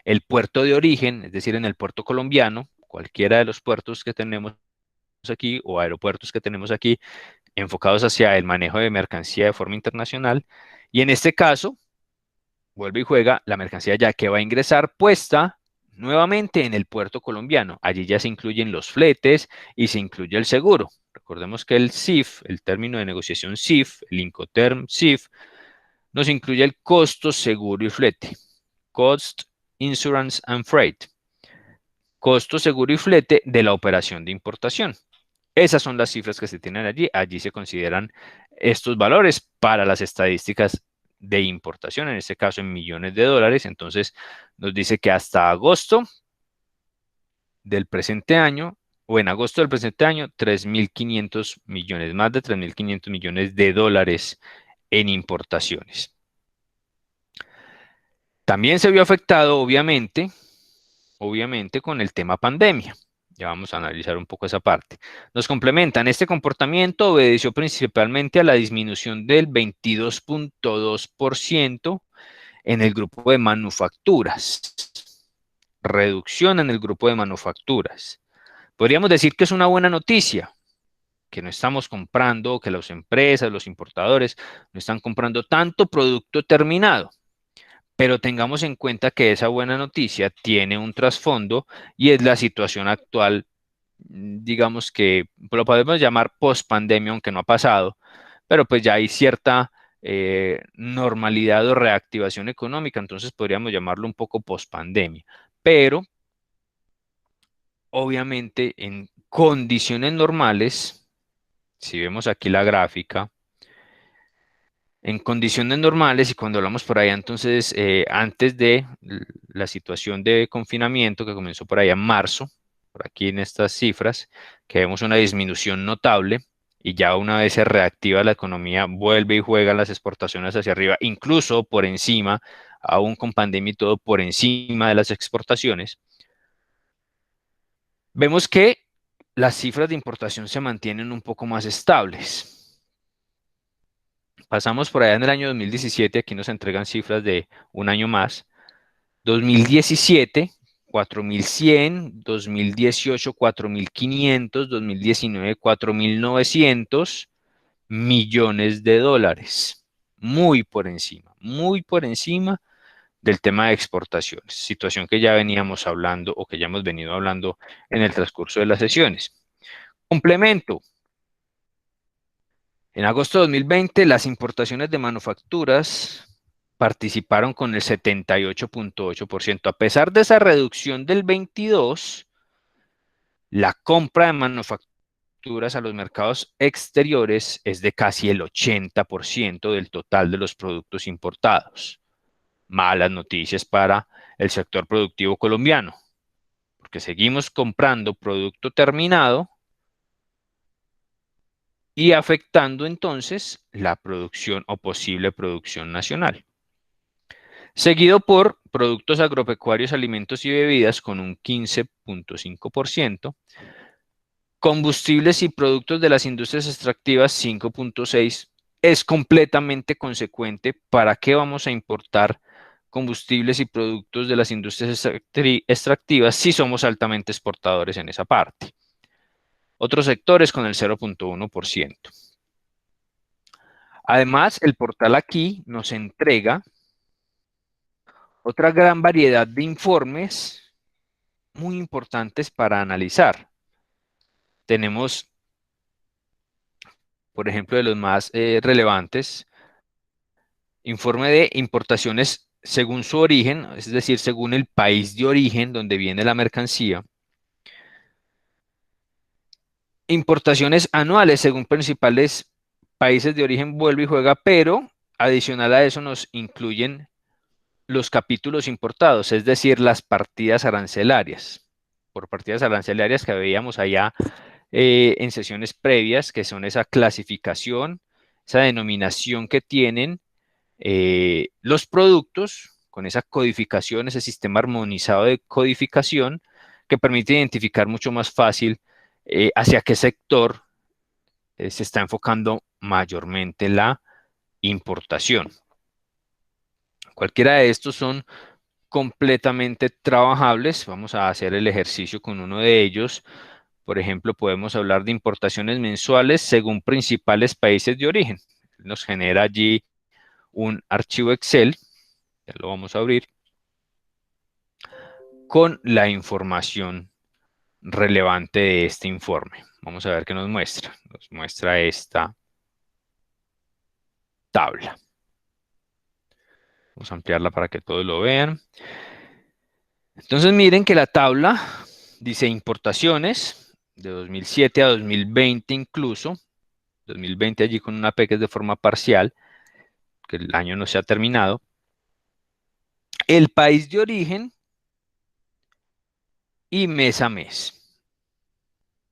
el puerto de origen, es decir, en el puerto colombiano, cualquiera de los puertos que tenemos aquí o aeropuertos que tenemos aquí, enfocados hacia el manejo de mercancía de forma internacional. Y en este caso, vuelve y juega la mercancía ya que va a ingresar puesta nuevamente en el puerto colombiano. Allí ya se incluyen los fletes y se incluye el seguro. Recordemos que el CIF, el término de negociación CIF, el Incoterm CIF, nos incluye el costo, seguro y flete. Cost, Insurance and Freight. Costo, seguro y flete de la operación de importación. Esas son las cifras que se tienen allí. Allí se consideran estos valores para las estadísticas de importación, en este caso en millones de dólares. Entonces nos dice que hasta agosto del presente año, o en agosto del presente año, 3.500 millones, más de 3.500 millones de dólares en importaciones. También se vio afectado, obviamente, con el tema pandemia. Ya vamos a analizar un poco esa parte. Nos complementan, este comportamiento obedeció principalmente a la disminución del 22.2% en el grupo de manufacturas. Reducción en el grupo de manufacturas. Podríamos decir que es una buena noticia, que no estamos comprando, que las empresas, los importadores, no están comprando tanto producto terminado. Pero tengamos en cuenta que esa buena noticia tiene un trasfondo y es la situación actual, digamos que lo podemos llamar post-pandemia, aunque no ha pasado, pero pues ya hay cierta normalidad o reactivación económica, entonces podríamos llamarlo un poco post-pandemia. Pero, obviamente, en condiciones normales, si vemos aquí la gráfica, en condiciones normales, y cuando hablamos por allá, entonces, antes de la situación de confinamiento que comenzó por allá en marzo, por aquí en estas cifras, que vemos una disminución notable, y ya una vez se reactiva la economía, vuelve y juega las exportaciones hacia arriba, incluso por encima, aún con pandemia y todo, por encima de las exportaciones. Vemos que las cifras de importación se mantienen un poco más estables. Pasamos por allá en el año 2017, aquí nos entregan cifras de un año más. 2017, 4.100, 2018, 4.500, 2019, 4.900, millones de dólares. Muy por encima del tema de exportaciones, situación que ya veníamos hablando o que ya hemos venido hablando en el transcurso de las sesiones. Complemento. En agosto de 2020, las importaciones de manufacturas participaron con el 78.8%. A pesar de esa reducción del 22%, la compra de manufacturas a los mercados exteriores es de casi el 80% del total de los productos importados. Malas noticias para el sector productivo colombiano, porque seguimos comprando producto terminado y afectando entonces la producción o posible producción nacional. Seguido por productos agropecuarios, alimentos y bebidas con un 15.5%, combustibles y productos de las industrias extractivas 5.6%. Es completamente consecuente para qué vamos a importar combustibles y productos de las industrias extractivas si somos altamente exportadores en esa parte. Otros sectores con el 0.1%. Además, el portal aquí nos entrega otra gran variedad de informes muy importantes para analizar. Tenemos, por ejemplo, de los más relevantes, informe de importaciones según su origen, es decir, según el país de origen donde viene la mercancía. Importaciones anuales según principales países de origen, vuelve y juega, pero adicional a eso nos incluyen los capítulos importados, es decir, las partidas arancelarias. Por partidas arancelarias que veíamos allá en sesiones previas, que son esa clasificación, esa denominación que tienen los productos, con esa codificación, ese sistema armonizado de codificación, que permite identificar mucho más fácil hacia qué sector se está enfocando mayormente la importación. Cualquiera de estos son completamente trabajables. Vamos a hacer el ejercicio con uno de ellos. Por ejemplo, podemos hablar de importaciones mensuales según principales países de origen. Nos genera allí un archivo Excel, ya lo vamos a abrir, con la información relevante de este informe. Vamos a ver qué nos muestra. Nos muestra esta tabla. Vamos a ampliarla para que todos lo vean. Entonces miren que la tabla dice importaciones de 2007 a 2020 incluso. 2020 allí con una P que es de forma parcial, que el año no se ha terminado. El país de origen y mes a mes.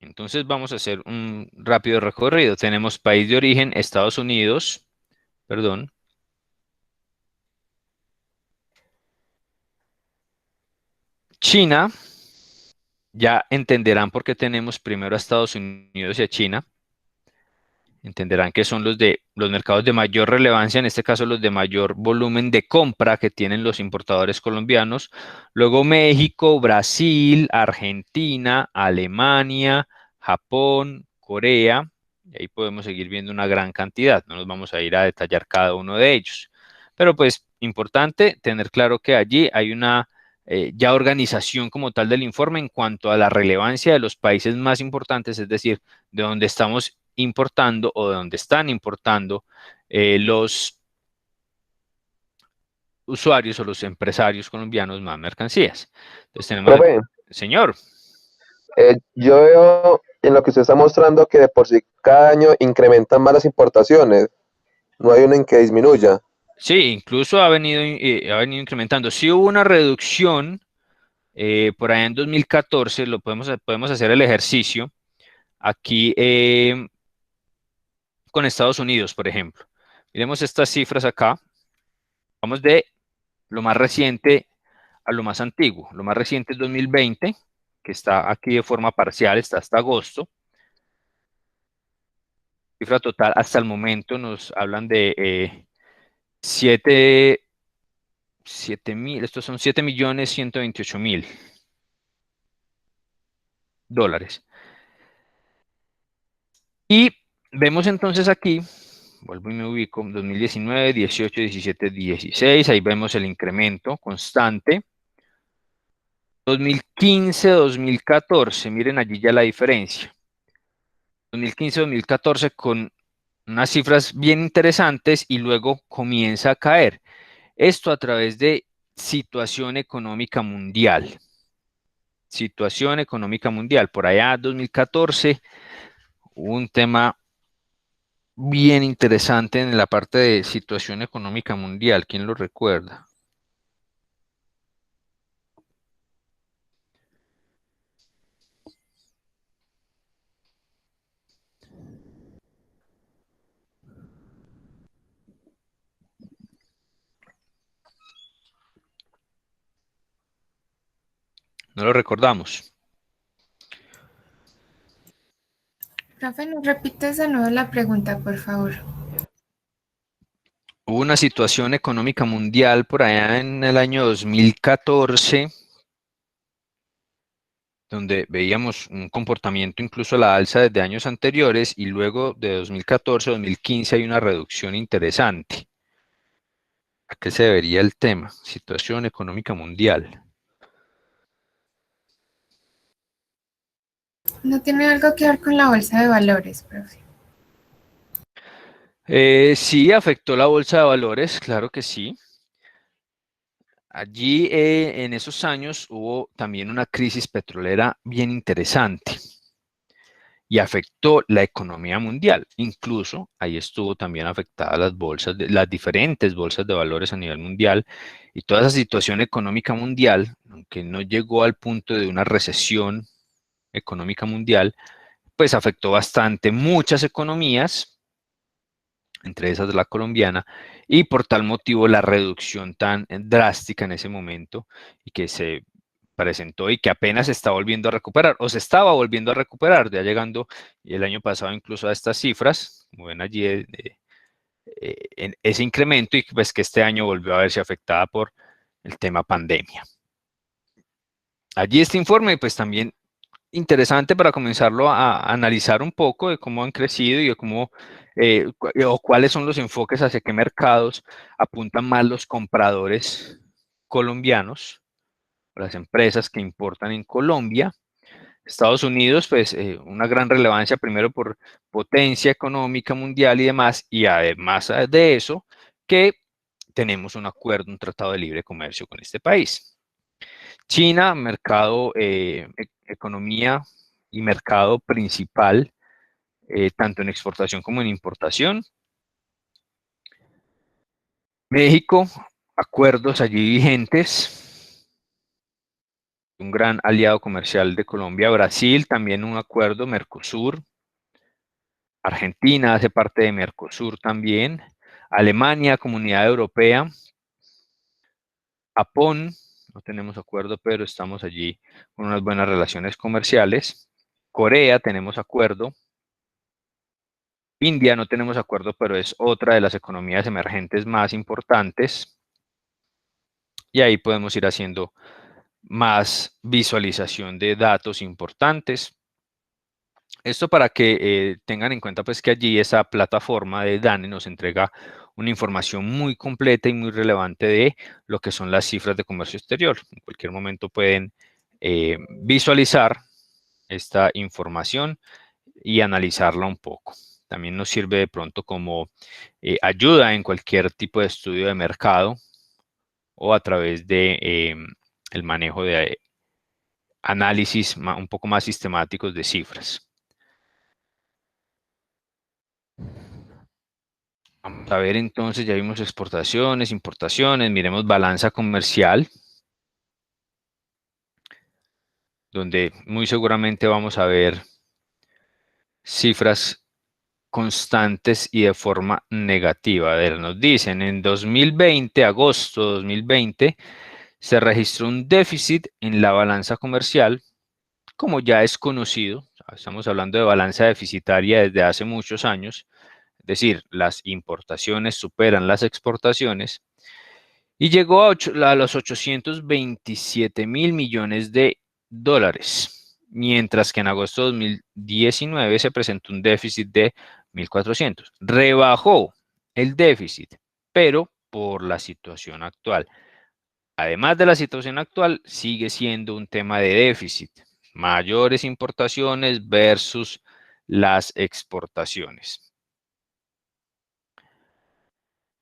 Entonces vamos a hacer un rápido recorrido. Tenemos país de origen, Estados Unidos, perdón. China, ya entenderán por qué tenemos primero a Estados Unidos y a China. Entenderán que son los mercados de mayor relevancia, en este caso los de mayor volumen de compra que tienen los importadores colombianos. Luego México, Brasil, Argentina, Alemania, Japón, Corea. Y ahí podemos seguir viendo una gran cantidad. No nos vamos a ir a detallar cada uno de ellos. Pero pues importante tener claro que allí hay una ya organización como tal del informe en cuanto a la relevancia de los países más importantes, es decir, de donde estamos importando o de donde están importando los usuarios o los empresarios colombianos más mercancías. Entonces tenemos, Profe, señor. yo veo en lo que usted está mostrando que de por sí cada año incrementan más las importaciones. No hay uno en que disminuya. Sí, incluso ha venido incrementando. Sí hubo una reducción por allá en 2014, podemos hacer el ejercicio aquí con Estados Unidos, por ejemplo. Miremos estas cifras acá. Vamos de lo más reciente a lo más antiguo. Lo más reciente es 2020, que está aquí de forma parcial, está hasta agosto. Cifra total hasta el momento nos hablan de 7.000, estos son 7.128.000 dólares. Y Vemos entonces aquí, vuelvo y me ubico, 2019, 18, 17, 16, ahí vemos el incremento constante. 2015, 2014, miren allí ya la diferencia. 2015, 2014 con unas cifras bien interesantes y luego comienza a caer. Esto a través de situación económica mundial. Situación económica mundial. Por allá, 2014, hubo un tema bien interesante en la parte de situación económica mundial. ¿Quién lo recuerda? No lo recordamos. Profe, ¿nos repites de nuevo la pregunta, por favor? Hubo una situación económica mundial por allá en el año 2014, donde veíamos un comportamiento incluso a la alza desde años anteriores y luego de 2014 a 2015 hay una reducción interesante. ¿A qué se debería el tema? Situación económica mundial. ¿No tiene algo que ver con la bolsa de valores, profe? Sí, afectó la bolsa de valores, claro que sí. Allí en esos años hubo también una crisis petrolera bien interesante y afectó la economía mundial. Incluso ahí estuvo también afectada las bolsas, las diferentes bolsas de valores a nivel mundial y toda esa situación económica mundial, aunque no llegó al punto de una recesión económica mundial, pues afectó bastante muchas economías, entre esas la colombiana, y por tal motivo la reducción tan drástica en ese momento y que se presentó y que apenas se está volviendo a recuperar, o se estaba volviendo a recuperar, ya llegando el año pasado incluso a estas cifras, como ven allí, en ese incremento, y pues que este año volvió a verse afectada por el tema pandemia. Allí este informe, pues también interesante para comenzarlo a analizar un poco de cómo han crecido y de cómo, o cuáles son los enfoques hacia qué mercados apuntan más los compradores colombianos, las empresas que importan en Colombia. Estados Unidos, pues una gran relevancia primero por potencia económica mundial y demás, y además de eso, que tenemos un acuerdo, un tratado de libre comercio con este país. China, mercado, economía y mercado principal, tanto en exportación como en importación. México, acuerdos allí vigentes, un gran aliado comercial de Colombia. Brasil, también un acuerdo. Mercosur. Argentina hace parte de Mercosur también. Alemania, Comunidad Europea. Japón, no tenemos acuerdo, pero estamos allí con unas buenas relaciones comerciales. Corea, tenemos acuerdo. India, no tenemos acuerdo, pero es otra de las economías emergentes más importantes. Y ahí podemos ir haciendo más visualización de datos importantes. Esto para que tengan en cuenta pues que allí esa plataforma de DANE nos entrega una información muy completa y muy relevante de lo que son las cifras de comercio exterior. En cualquier momento pueden visualizar esta información y analizarla un poco. También nos sirve de pronto como ayuda en cualquier tipo de estudio de mercado o a través de el manejo de análisis un poco más sistemáticos de cifras. Vamos a ver entonces, ya vimos exportaciones, importaciones, miremos balanza comercial, donde muy seguramente vamos a ver cifras constantes y de forma negativa. A ver, nos dicen, en 2020, agosto de 2020, se registró un déficit en la balanza comercial, como ya es conocido. Estamos hablando de balanza deficitaria desde hace muchos años, es decir, las importaciones superan las exportaciones, y llegó a los 827.000 millones de dólares, mientras que en agosto de 2019 se presentó un déficit de 1.400. Rebajó el déficit, pero por la situación actual. Además de la situación actual, sigue siendo un tema de déficit. Mayores importaciones versus las exportaciones.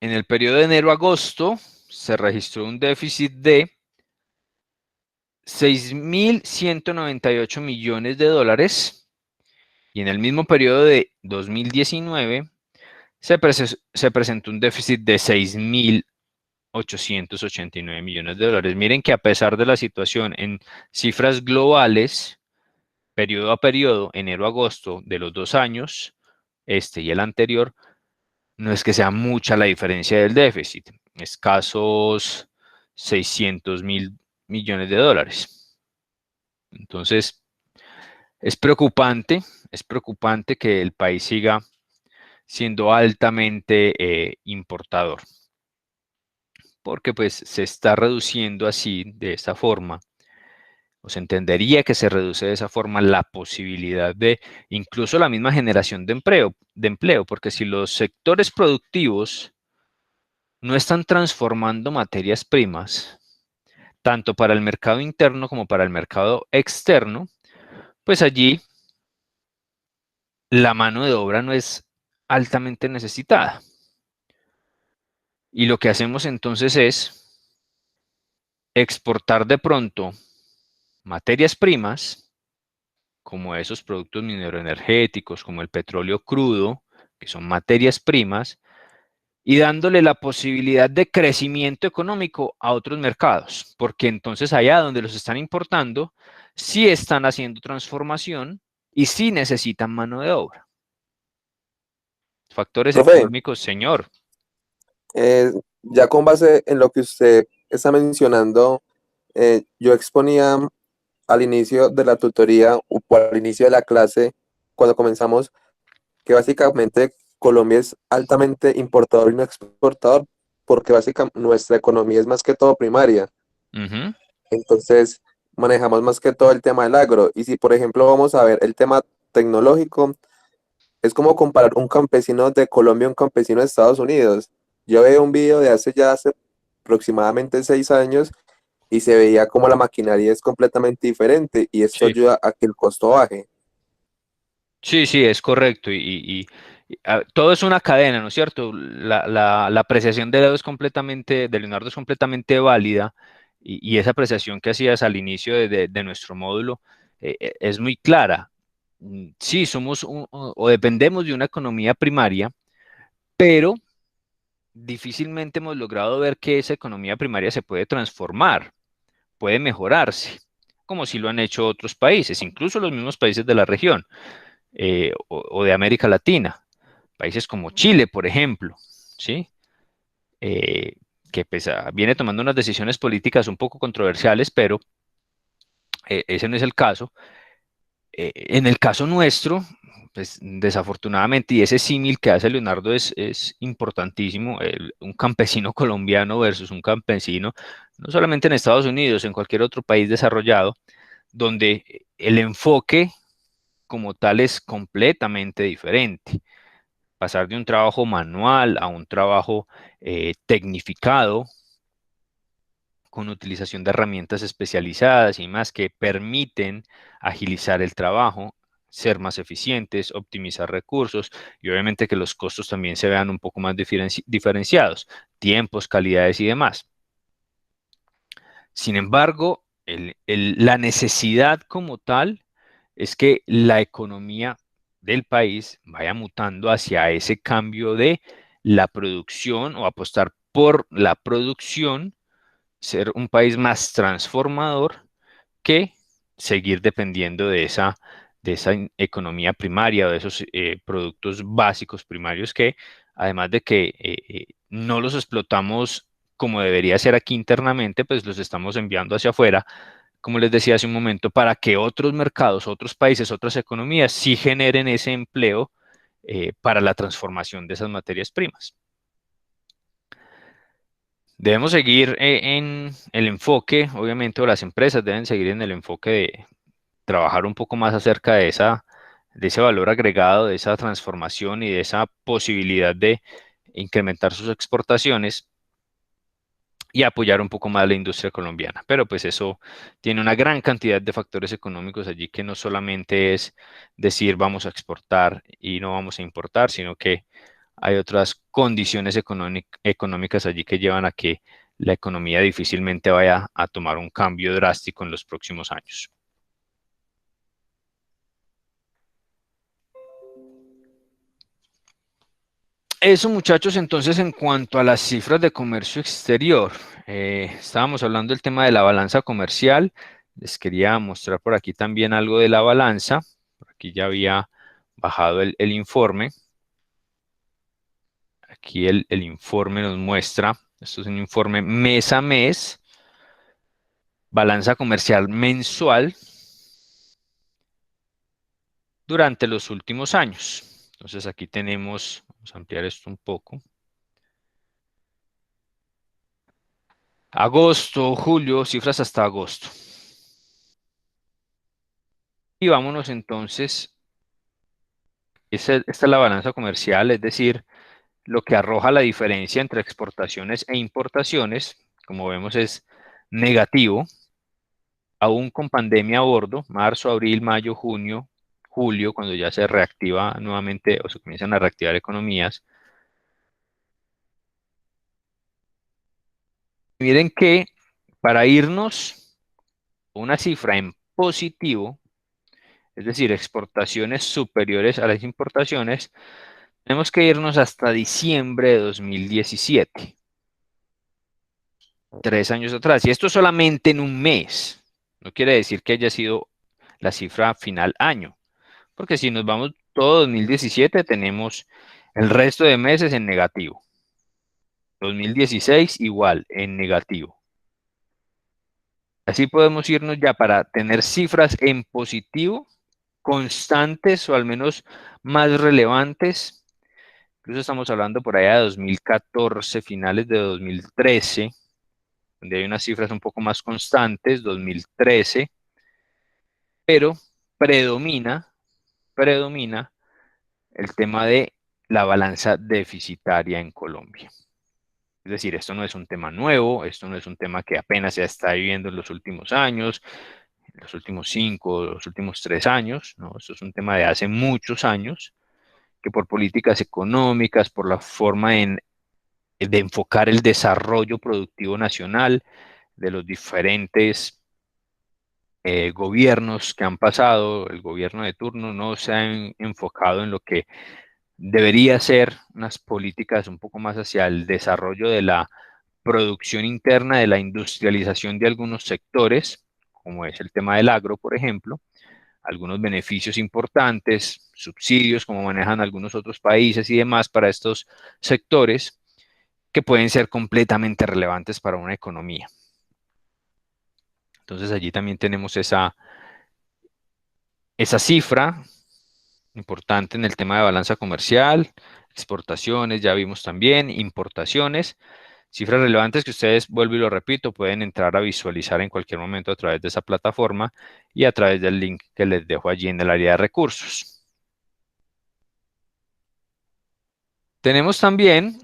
En el periodo de enero-agosto se registró un déficit de 6.198 millones de dólares y en el mismo periodo de 2019 se presentó un déficit de 6.889 millones de dólares. Miren que a pesar de la situación en cifras globales, periodo a periodo, enero-agosto de los 2 años, este y el anterior, no es que sea mucha la diferencia del déficit, escasos 600.000 millones de dólares. Entonces, es preocupante que el país siga siendo altamente importador, porque pues se está reduciendo así, de esta forma, o se entendería que se reduce de esa forma la posibilidad de incluso la misma generación de empleo, porque si los sectores productivos no están transformando materias primas, tanto para el mercado interno como para el mercado externo, pues allí la mano de obra no es altamente necesitada. Y lo que hacemos entonces es exportar de pronto materias primas, como esos productos mineroenergéticos, como el petróleo crudo, que son materias primas, y dándole la posibilidad de crecimiento económico a otros mercados, porque entonces allá donde los están importando, sí están haciendo transformación y sí necesitan mano de obra. Factores Profe, económicos, señor. ya con base en lo que usted está mencionando, yo exponía al inicio de la tutoría o al inicio de la clase, cuando comenzamos, que básicamente Colombia es altamente importador y no exportador, porque básicamente nuestra economía es más que todo primaria. Ujú. Entonces, manejamos más que todo el tema del agro. Y si, por ejemplo, vamos a ver el tema tecnológico, es como comparar un campesino de Colombia a un campesino de Estados Unidos. Yo veo un video de hace aproximadamente 6 años y se veía como la maquinaria es completamente diferente y esto Sí. ayuda a que el costo baje. Sí, sí, es correcto. Todo es una cadena, ¿no es cierto? La apreciación de Leonardo es completamente válida y esa apreciación que hacías al inicio de nuestro módulo es muy clara. Sí, somos o dependemos de una economía primaria, pero difícilmente hemos logrado ver que esa economía primaria se puede transformar, puede mejorarse, como sí lo han hecho otros países, incluso los mismos países de la región. O de América Latina, países como Chile, por ejemplo, ¿sí? Que pues, viene tomando unas decisiones políticas un poco controversiales, pero ese no es el caso. En el caso nuestro, pues desafortunadamente, y ese símil que hace Leonardo es importantísimo, un campesino colombiano versus un campesino, no solamente en Estados Unidos, en cualquier otro país desarrollado, donde el enfoque como tal es completamente diferente. Pasar de un trabajo manual a un trabajo tecnificado, con utilización de herramientas especializadas y más que permiten agilizar el trabajo, ser más eficientes, optimizar recursos y obviamente que los costos también se vean un poco más diferenciados, tiempos, calidades y demás. Sin embargo, la necesidad como tal es que la economía del país vaya mutando hacia ese cambio de la producción o apostar por la producción, ser un país más transformador que seguir dependiendo de esa economía primaria o de esos productos básicos primarios que, además de que no los explotamos como debería ser aquí internamente, pues los estamos enviando hacia afuera, como les decía hace un momento, para que otros mercados, otros países, otras economías sí generen ese empleo para la transformación de esas materias primas. Debemos seguir en el enfoque, obviamente, o las empresas deben seguir en el enfoque de trabajar un poco más acerca de ese valor agregado, de esa transformación y de esa posibilidad de incrementar sus exportaciones y apoyar un poco más la industria colombiana. Pero pues eso tiene una gran cantidad de factores económicos allí que no solamente es decir vamos a exportar y no vamos a importar, sino que hay otras condiciones económicas allí que llevan a que la economía difícilmente vaya a tomar un cambio drástico en los próximos años. Eso, muchachos, entonces en cuanto a las cifras de comercio exterior, estábamos hablando del tema de la balanza comercial. Les quería mostrar por aquí también algo de la balanza. Por aquí ya había bajado el informe. Aquí el informe nos muestra, esto es un informe mes a mes, balanza comercial mensual durante los últimos años. Entonces aquí tenemos, vamos a ampliar esto un poco. Agosto, julio, cifras hasta agosto. Y vámonos entonces, esta es la balanza comercial, es decir, lo que arroja la diferencia entre exportaciones e importaciones, como vemos es negativo, aún con pandemia a bordo, marzo, abril, mayo, junio, julio, cuando ya se reactiva nuevamente o se comienzan a reactivar economías. Miren que para irnos a una cifra en positivo, es decir, exportaciones superiores a las importaciones, tenemos que irnos hasta diciembre de 2017, 3 años atrás. Y esto solamente en un mes. No quiere decir que haya sido la cifra final año, porque si nos vamos todo 2017, tenemos el resto de meses en negativo. 2016 igual, en negativo. Así podemos irnos ya para tener cifras en positivo, constantes o al menos más relevantes. Incluso estamos hablando por allá de 2014, finales de 2013, donde hay unas cifras un poco más constantes, 2013, pero predomina el tema de la balanza deficitaria en Colombia. Es decir, esto no es un tema nuevo, esto no es un tema que apenas se está viviendo en los últimos años, en los últimos 5, los últimos 3 años, ¿no? Esto es un tema de hace muchos años, que por políticas económicas, por la forma de enfocar el desarrollo productivo nacional de los diferentes gobiernos que han pasado, el gobierno de turno no se ha enfocado en lo que debería ser unas políticas un poco más hacia el desarrollo de la producción interna, de la industrialización de algunos sectores, como es el tema del agro, por ejemplo, algunos beneficios importantes, subsidios, como manejan algunos otros países y demás para estos sectores que pueden ser completamente relevantes para una economía. Entonces allí también tenemos esa cifra importante en el tema de balanza comercial, exportaciones, ya vimos también, importaciones, cifras relevantes que ustedes, vuelvo y lo repito, pueden entrar a visualizar en cualquier momento a través de esa plataforma y a través del link que les dejo allí en el área de recursos. Tenemos también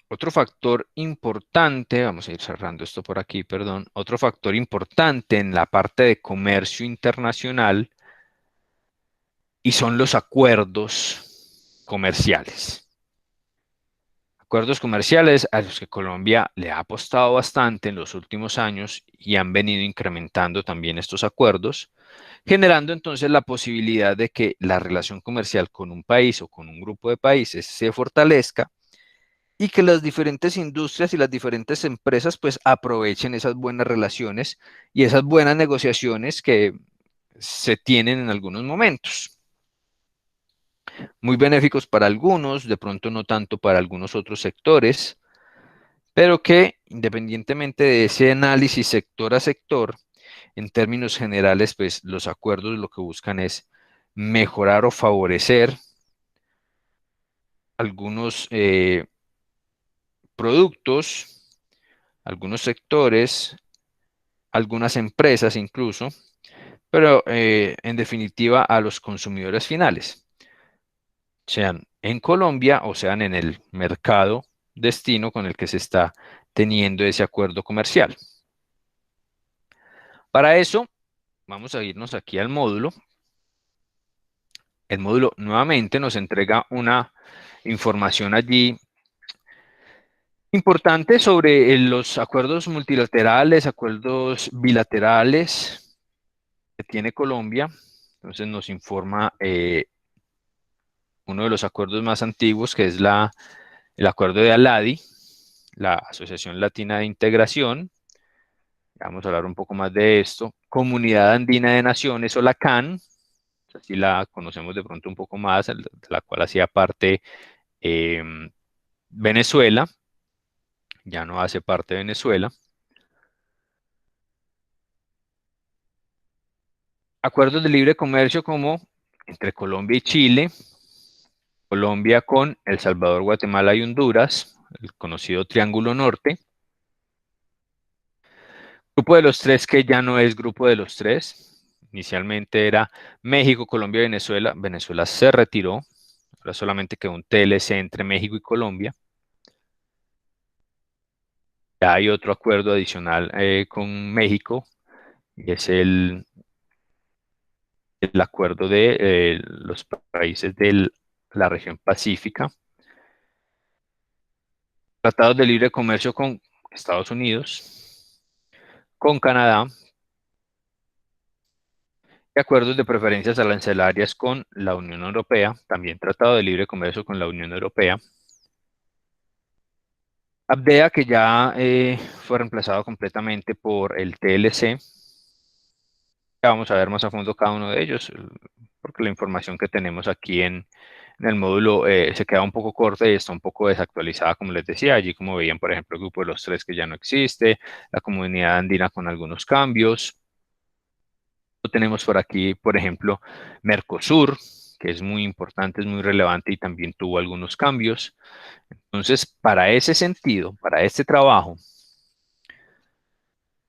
otro factor importante, vamos a ir cerrando esto por aquí, perdón, otro factor importante en la parte de comercio internacional y son los acuerdos comerciales. Acuerdos comerciales a los que Colombia le ha apostado bastante en los últimos años y han venido incrementando también estos acuerdos, generando entonces la posibilidad de que la relación comercial con un país o con un grupo de países se fortalezca y que las diferentes industrias y las diferentes empresas pues aprovechen esas buenas relaciones y esas buenas negociaciones que se tienen en algunos momentos. Muy benéficos para algunos, de pronto no tanto para algunos otros sectores, pero que independientemente de ese análisis sector a sector, en términos generales, pues los acuerdos lo que buscan es mejorar o favorecer algunos productos, algunos sectores, algunas empresas incluso, pero en definitiva a los consumidores finales, sean en Colombia o sean en el mercado destino con el que se está teniendo ese acuerdo comercial. Para eso, vamos a irnos aquí al módulo. El módulo nuevamente nos entrega una información allí importante sobre los acuerdos multilaterales, acuerdos bilaterales que tiene Colombia. Entonces nos informa uno de los acuerdos más antiguos, que es el acuerdo de ALADI, la Asociación Latina de Integración. Vamos a hablar un poco más de esto. Comunidad Andina de Naciones, o la CAN, así la conocemos de pronto un poco más, de la cual hacía parte Venezuela. Ya no hace parte de Venezuela. Acuerdos de libre comercio como entre Colombia y Chile, Colombia con El Salvador, Guatemala y Honduras, el conocido Triángulo Norte. Grupo de los tres, que ya no es grupo de los tres. Inicialmente era México, Colombia y Venezuela. Venezuela se retiró. Ahora solamente quedó un TLC entre México y Colombia. Ya hay otro acuerdo adicional con México, y es el acuerdo de los países de la región pacífica. Tratados de libre comercio con Estados Unidos, con Canadá, y acuerdos de preferencias arancelarias con la Unión Europea, también tratado de libre comercio con la Unión Europea. APDEA, que ya fue reemplazado completamente por el TLC. Ya vamos a ver más a fondo cada uno de ellos, porque la información que tenemos aquí en el módulo se queda un poco corta y está un poco desactualizada, como les decía. Allí, como veían, por ejemplo, el grupo de los tres, que ya no existe, la comunidad andina con algunos cambios. Tenemos por aquí, por ejemplo, Mercosur, que es muy importante, es muy relevante y también tuvo algunos cambios. Entonces, para ese sentido, para este trabajo,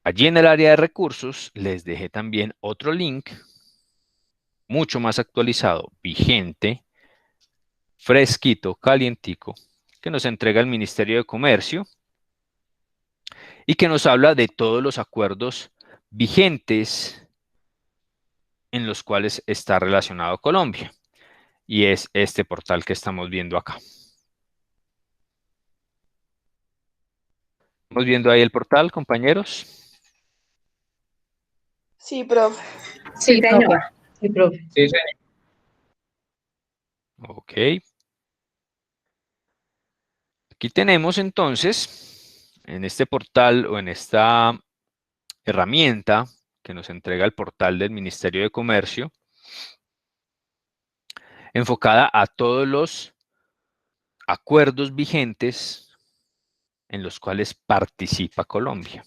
allí en el área de recursos, les dejé también otro link mucho más actualizado, vigente, fresquito, calientico, que nos entrega el Ministerio de Comercio y que nos habla de todos los acuerdos vigentes en los cuales está relacionado Colombia. Y es este portal que estamos viendo acá. ¿Estamos viendo ahí el portal, compañeros? Sí, profe. Sí, señor. profe. Sí, profe. Sí, señor. Ok. Aquí tenemos entonces, en este portal o en esta herramienta que nos entrega el portal del Ministerio de Comercio, enfocada a todos los acuerdos vigentes en los cuales participa Colombia.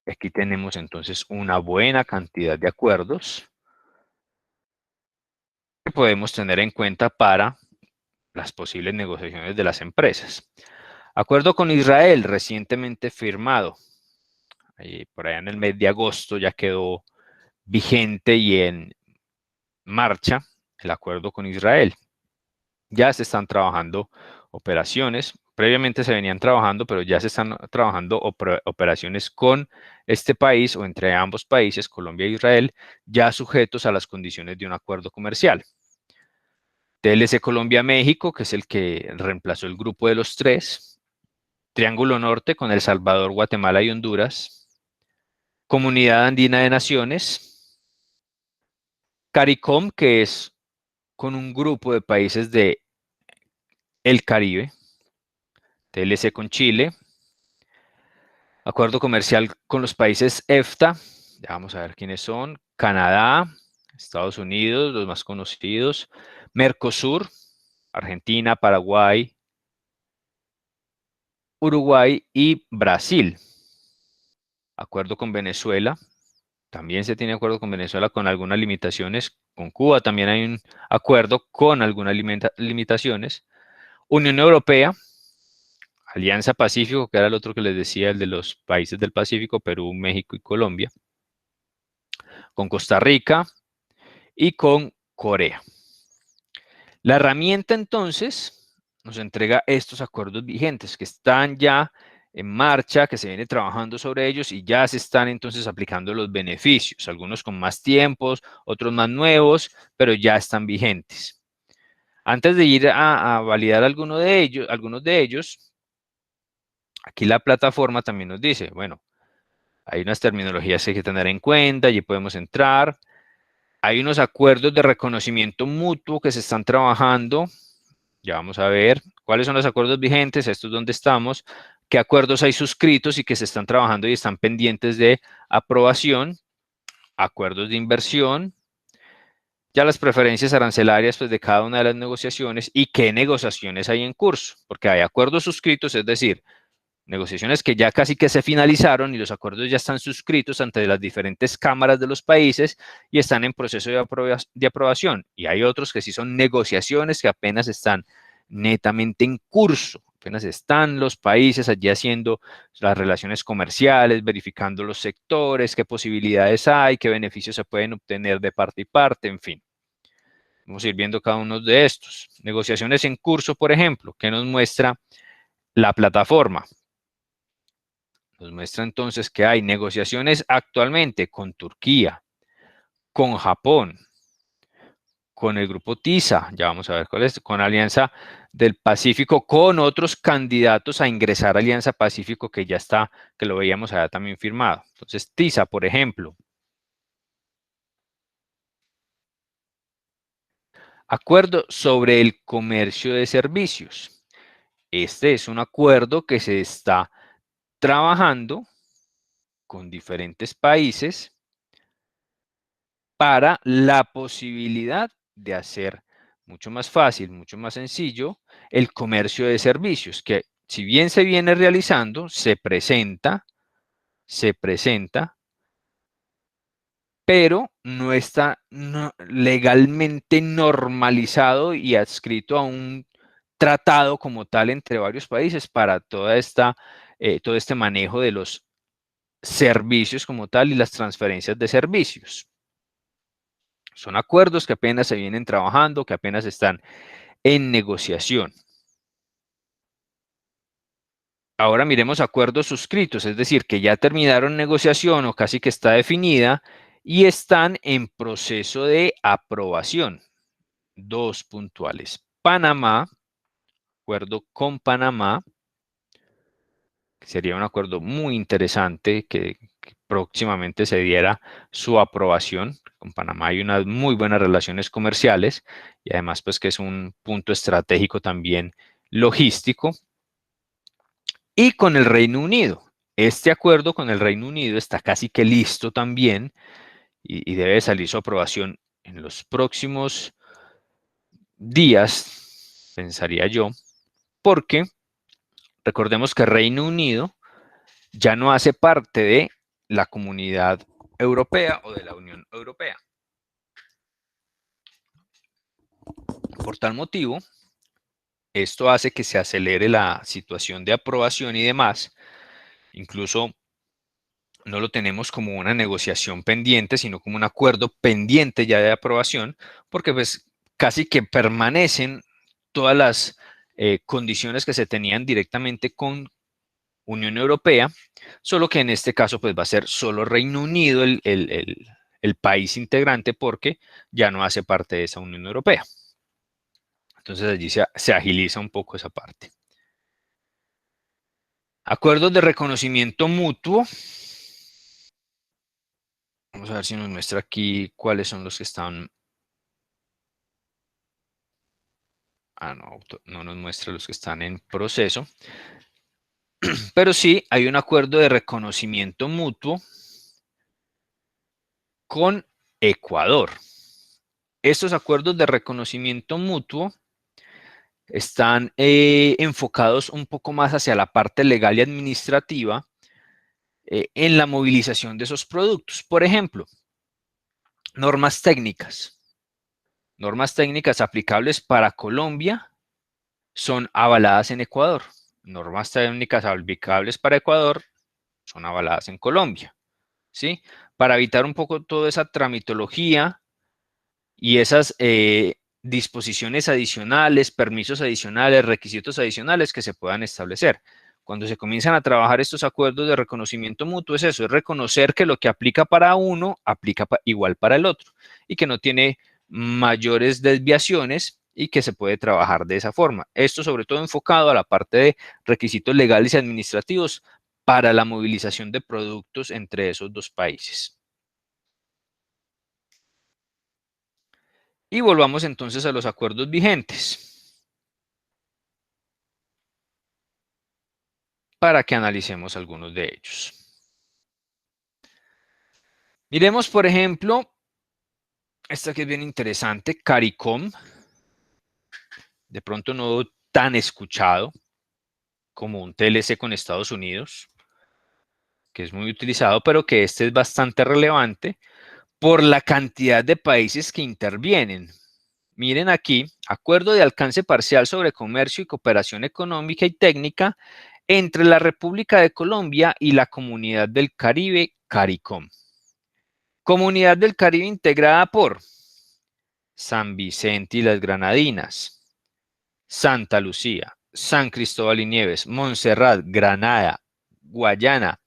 Aquí tenemos entonces una buena cantidad de acuerdos que podemos tener en cuenta para las posibles negociaciones de las empresas. Acuerdo con Israel, recientemente firmado. Por allá en el mes de agosto ya quedó vigente y en marcha el acuerdo con Israel. Ya se están trabajando operaciones. Previamente se venían trabajando, pero ya se están trabajando operaciones con este país o entre ambos países, Colombia e Israel, ya sujetos a las condiciones de un acuerdo comercial. TLC Colombia-México, que es el que reemplazó el grupo de los tres. Triángulo Norte con El Salvador, Guatemala y Honduras. Comunidad Andina de Naciones. CARICOM, que es con un grupo de países de el Caribe. TLC con Chile. Acuerdo comercial con los países EFTA. Ya vamos a ver quiénes son. Canadá, Estados Unidos, los más conocidos. Mercosur, Argentina, Paraguay, Uruguay y Brasil. Acuerdo con Venezuela. También se tiene acuerdo con Venezuela con algunas limitaciones. Con Cuba también hay un acuerdo con algunas limitaciones. Unión Europea. Alianza Pacífico, que era el otro que les decía, el de los países del Pacífico, Perú, México y Colombia. con Costa Rica y con Corea. La herramienta entonces nos entrega estos acuerdos vigentes que están ya en marcha, que se viene trabajando sobre ellos y ya se están entonces aplicando los beneficios, algunos con más tiempos, otros más nuevos, pero ya están vigentes. Antes de ir a validar algunos de ellos, aquí la plataforma también nos dice, bueno, hay unas terminologías que hay que tener en cuenta, allí podemos entrar. Hay unos acuerdos de reconocimiento mutuo que se están trabajando. Ya vamos a ver cuáles son los acuerdos vigentes, estos donde estamos, qué acuerdos hay suscritos y que se están trabajando y están pendientes de aprobación, acuerdos de inversión, ya las preferencias arancelarias pues, de cada una de las negociaciones y qué negociaciones hay en curso, porque hay acuerdos suscritos, es decir, negociaciones que ya casi que se finalizaron y los acuerdos ya están suscritos ante las diferentes cámaras de los países y están en proceso de aprobación. Y hay otros que sí son negociaciones que apenas están netamente en curso. Apenas están los países allí haciendo las relaciones comerciales, verificando los sectores, qué posibilidades hay, qué beneficios se pueden obtener de parte y parte, en fin. Vamos a ir viendo cada uno de estos. Negociaciones en curso, por ejemplo, que nos muestra la plataforma. Nos muestra entonces que hay negociaciones actualmente con Turquía, con Japón, con el grupo TISA, ya vamos a ver cuál es, con Alianza del Pacífico, con otros candidatos a ingresar a Alianza Pacífico que ya está, que lo veíamos allá también firmado. Entonces, TISA, por ejemplo. Acuerdo sobre el comercio de servicios. Este es un acuerdo que se está trabajando con diferentes países para la posibilidad de hacer mucho más fácil, mucho más sencillo el comercio de servicios, que si bien se viene realizando, se presenta, pero no está legalmente normalizado y adscrito a un tratado como tal entre varios países para todo este manejo de los servicios como tal y las transferencias de servicios. Son acuerdos que apenas se vienen trabajando, que apenas están en negociación. Ahora miremos acuerdos suscritos, es decir, que ya terminaron negociación o casi que está definida y están en proceso de aprobación. Dos puntuales. Panamá, acuerdo con Panamá, que sería un acuerdo muy interesante que próximamente se diera su aprobación. Con Panamá hay unas muy buenas relaciones comerciales y además pues que es un punto estratégico también logístico. Y con el Reino Unido. Este acuerdo con el Reino Unido está casi que listo también y debe salir su aprobación en los próximos días, pensaría yo, porque recordemos que Reino Unido ya no hace parte de la Comunidad Europea o de la Unión Europea. Por tal motivo, esto hace que se acelere la situación de aprobación y demás. Incluso no lo tenemos como una negociación pendiente, sino como un acuerdo pendiente ya de aprobación, porque pues casi que permanecen todas las condiciones que se tenían directamente con Unión Europea, solo que en este caso pues va a ser solo Reino Unido el país integrante porque ya no hace parte de esa Unión Europea. Entonces allí se agiliza un poco esa parte. Acuerdos de reconocimiento mutuo. Vamos a ver si nos muestra aquí cuáles son los que están. No nos muestra los que están en proceso. Pero sí hay un acuerdo de reconocimiento mutuo con Ecuador. Estos acuerdos de reconocimiento mutuo están enfocados un poco más hacia la parte legal y administrativa en la movilización de esos productos. Por ejemplo, normas técnicas. Normas técnicas aplicables para Colombia son avaladas en Ecuador. Normas técnicas aplicables para Ecuador son avaladas en Colombia. ¿Sí? para evitar un poco toda esa tramitología y esas disposiciones adicionales, permisos adicionales, requisitos adicionales que se puedan establecer. Cuando se comienzan a trabajar estos acuerdos de reconocimiento mutuo, es eso, es reconocer que lo que aplica para uno, aplica igual para el otro, y que no tiene mayores desviaciones y que se puede trabajar de esa forma. Esto sobre todo enfocado a la parte de requisitos legales y administrativos para la movilización de productos entre esos dos países. Y volvamos entonces a los acuerdos vigentes, para que analicemos algunos de ellos. Miremos, por ejemplo, esta que es bien interesante, CARICOM, de pronto no tan escuchado como un TLC con Estados Unidos, que es muy utilizado, pero que este es bastante relevante por la cantidad de países que intervienen. Miren aquí, acuerdo de alcance parcial sobre comercio y cooperación económica y técnica entre la República de Colombia y la Comunidad del Caribe, CARICOM. Comunidad del Caribe integrada por San Vicente y las Granadinas, Santa Lucía, San Cristóbal y Nieves, Montserrat, Granada, Guayana,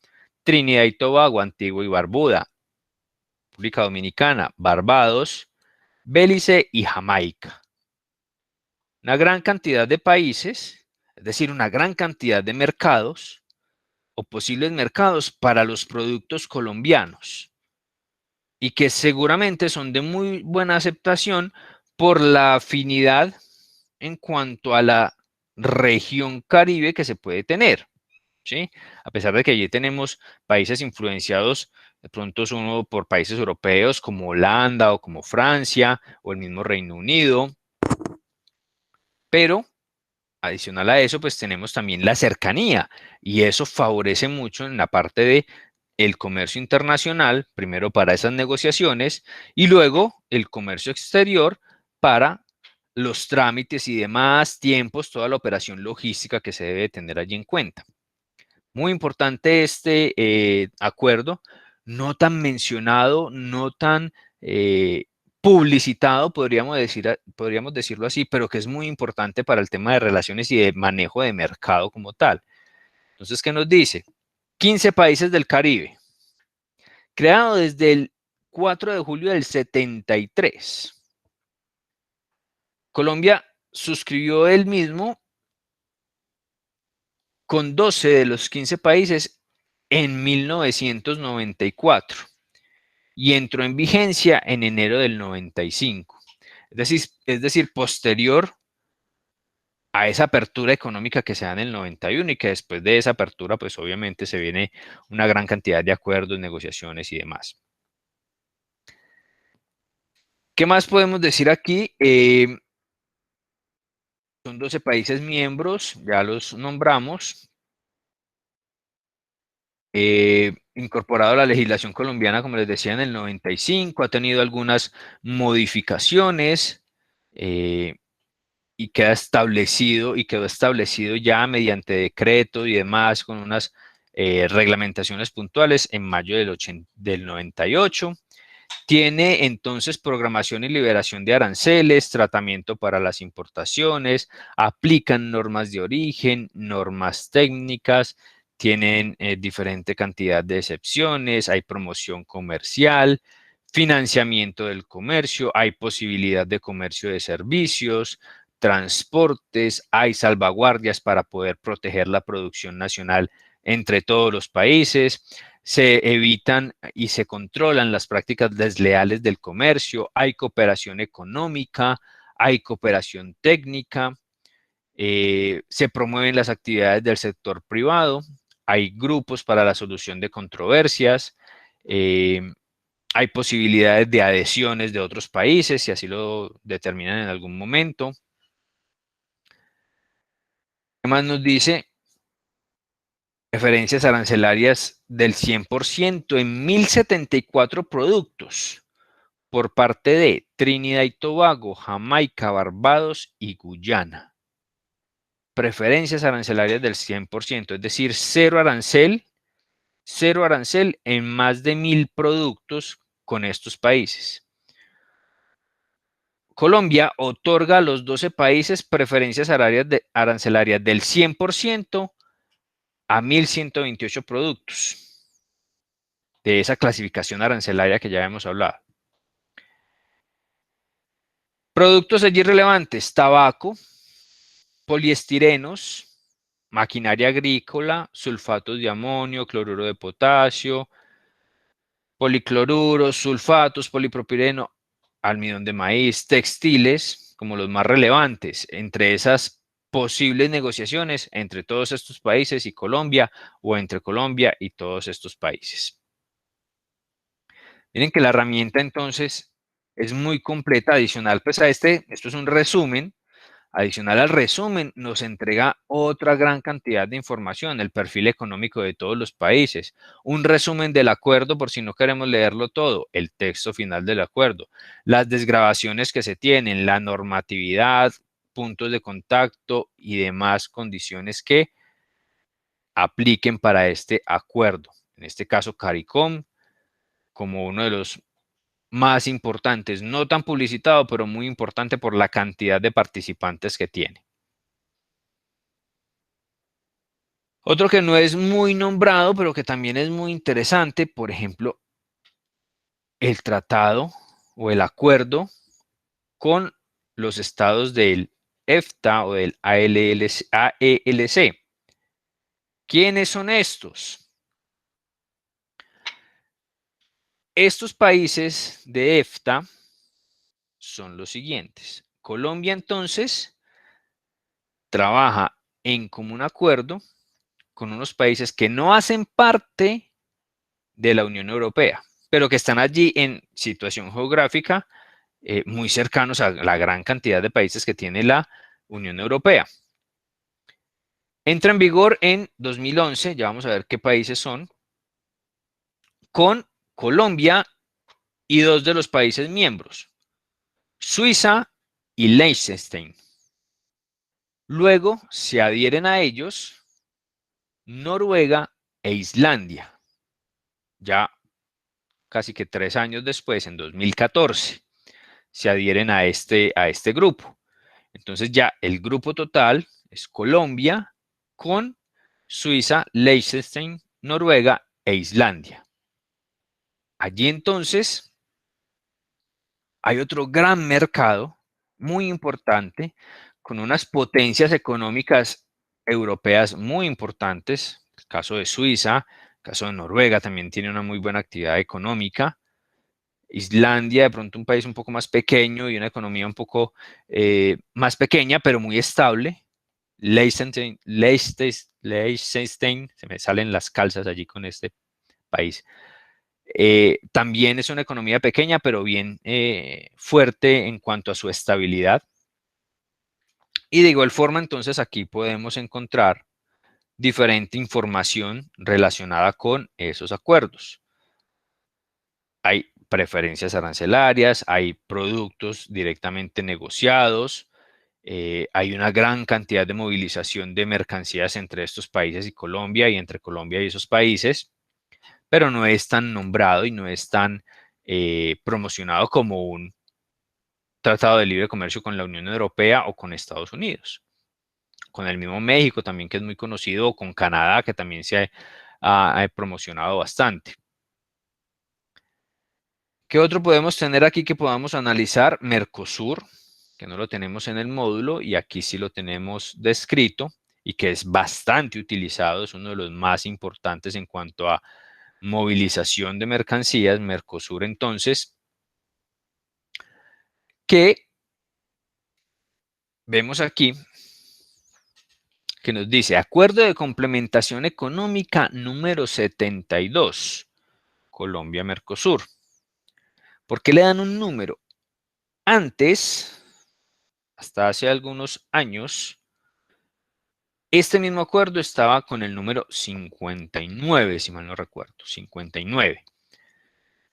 Trinidad y Tobago, Antigua y Barbuda, República Dominicana, Barbados, Belice y Jamaica. Una gran cantidad de países, es decir, una gran cantidad de mercados o posibles mercados para los productos colombianos y que seguramente son de muy buena aceptación por la afinidad en cuanto a la región Caribe que se puede tener, ¿sí? A pesar de que allí tenemos países influenciados, de pronto son por países europeos como Holanda o como Francia o el mismo Reino Unido, pero adicional a eso, pues tenemos también la cercanía y eso favorece mucho en la parte de el comercio internacional, primero para esas negociaciones y luego el comercio exterior para los trámites y demás tiempos, toda la operación logística que se debe tener allí en cuenta. Muy importante este acuerdo, no tan mencionado, no tan publicitado, podríamos decirlo así, pero que es muy importante para el tema de relaciones y de manejo de mercado como tal. Entonces, ¿qué nos dice? 15 países del Caribe, creado desde el 4 de julio del 73. Colombia suscribió él mismo con 12 de los 15 países en 1994 y entró en vigencia en enero del 95. Es decir, posterior a esa apertura económica que se da en el 91 y que después de esa apertura, pues obviamente se viene una gran cantidad de acuerdos, negociaciones y demás. ¿Qué más podemos decir aquí? Son 12 países miembros, ya los nombramos. Incorporado a la legislación colombiana, como les decía, en el 95, ha tenido algunas modificaciones y quedó establecido ya mediante decreto y demás con unas reglamentaciones puntuales en mayo del 98. Tiene entonces programación y liberación de aranceles, tratamiento para las importaciones, aplican normas de origen, normas técnicas, tienen diferente cantidad de excepciones, hay promoción comercial, financiamiento del comercio, hay posibilidad de comercio de servicios, transportes, hay salvaguardias para poder proteger la producción nacional entre todos los países, se evitan y se controlan las prácticas desleales del comercio, hay cooperación económica, hay cooperación técnica, se promueven las actividades del sector privado, hay grupos para la solución de controversias, hay posibilidades de adhesiones de otros países, si así lo determinan en algún momento. ¿Qué más nos dice? Preferencias arancelarias del 100% en 1074 productos por parte de Trinidad y Tobago, Jamaica, Barbados y Guyana. Preferencias arancelarias del 100%, es decir, cero arancel cero arancel en más de 1000 productos con estos países. Colombia otorga a los 12 países preferencias arancelarias del 100% a 1128 productos de esa clasificación arancelaria que ya hemos hablado. Productos allí relevantes: tabaco, poliestirenos, maquinaria agrícola, sulfatos de amonio, cloruro de potasio, policloruros, sulfatos, polipropileno, almidón de maíz, textiles, como los más relevantes. Entre esas posibles negociaciones entre todos estos países y Colombia, o entre Colombia y todos estos países. Miren que la herramienta entonces es muy completa. Adicional pues a esto es un resumen. Adicional al resumen, nos entrega otra gran cantidad de información, el perfil económico de todos los países, un resumen del acuerdo por si no queremos leerlo todo, el texto final del acuerdo, las desgravaciones que se tienen, la normatividad, puntos de contacto y demás condiciones que apliquen para este acuerdo. En este caso, CARICOM, como uno de los más importantes, no tan publicitado, pero muy importante por la cantidad de participantes que tiene. Otro que no es muy nombrado, pero que también es muy interesante, por ejemplo, el tratado o el acuerdo con los estados del EFTA o del AELC. ¿Quiénes son estos? Estos países de EFTA son los siguientes. Colombia, entonces, trabaja en común acuerdo con unos países que no hacen parte de la Unión Europea, pero que están allí en situación geográfica muy cercanos a la gran cantidad de países que tiene la Unión Europea. Entra en vigor en 2011, ya vamos a ver qué países son, con Colombia y 2 de los países miembros, Suiza y Liechtenstein. Luego se adhieren a ellos Noruega e Islandia, ya casi que 3 años después, en 2014, se adhieren a este grupo. Entonces ya el grupo total es Colombia con Suiza, Liechtenstein, Noruega e Islandia. Allí entonces hay otro gran mercado muy importante con unas potencias económicas europeas muy importantes. El caso de Suiza, el caso de Noruega también tiene una muy buena actividad económica. Islandia, de pronto un país un poco más pequeño y una economía un poco más pequeña, pero muy estable. Liechtenstein, se me salen las calzas allí con este país. También es una economía pequeña, pero bien fuerte en cuanto a su estabilidad. Y de igual forma, entonces, aquí podemos encontrar diferente información relacionada con esos acuerdos. Hay preferencias arancelarias, hay productos directamente negociados, hay una gran cantidad de movilización de mercancías entre estos países y Colombia y entre Colombia y esos países, pero no es tan nombrado y no es tan promocionado como un tratado de libre comercio con la Unión Europea o con Estados Unidos. Con el mismo México también, que es muy conocido, o con Canadá, que también se ha promocionado bastante. ¿Qué otro podemos tener aquí que podamos analizar? Mercosur, que no lo tenemos en el módulo y aquí sí lo tenemos descrito y que es bastante utilizado, es uno de los más importantes en cuanto a movilización de mercancías. Mercosur, entonces, que vemos aquí que nos dice Acuerdo de Complementación Económica número 72, Colombia-Mercosur. ¿Por qué le dan un número? Antes, hasta hace algunos años, este mismo acuerdo estaba con el número 59, si mal no recuerdo, 59.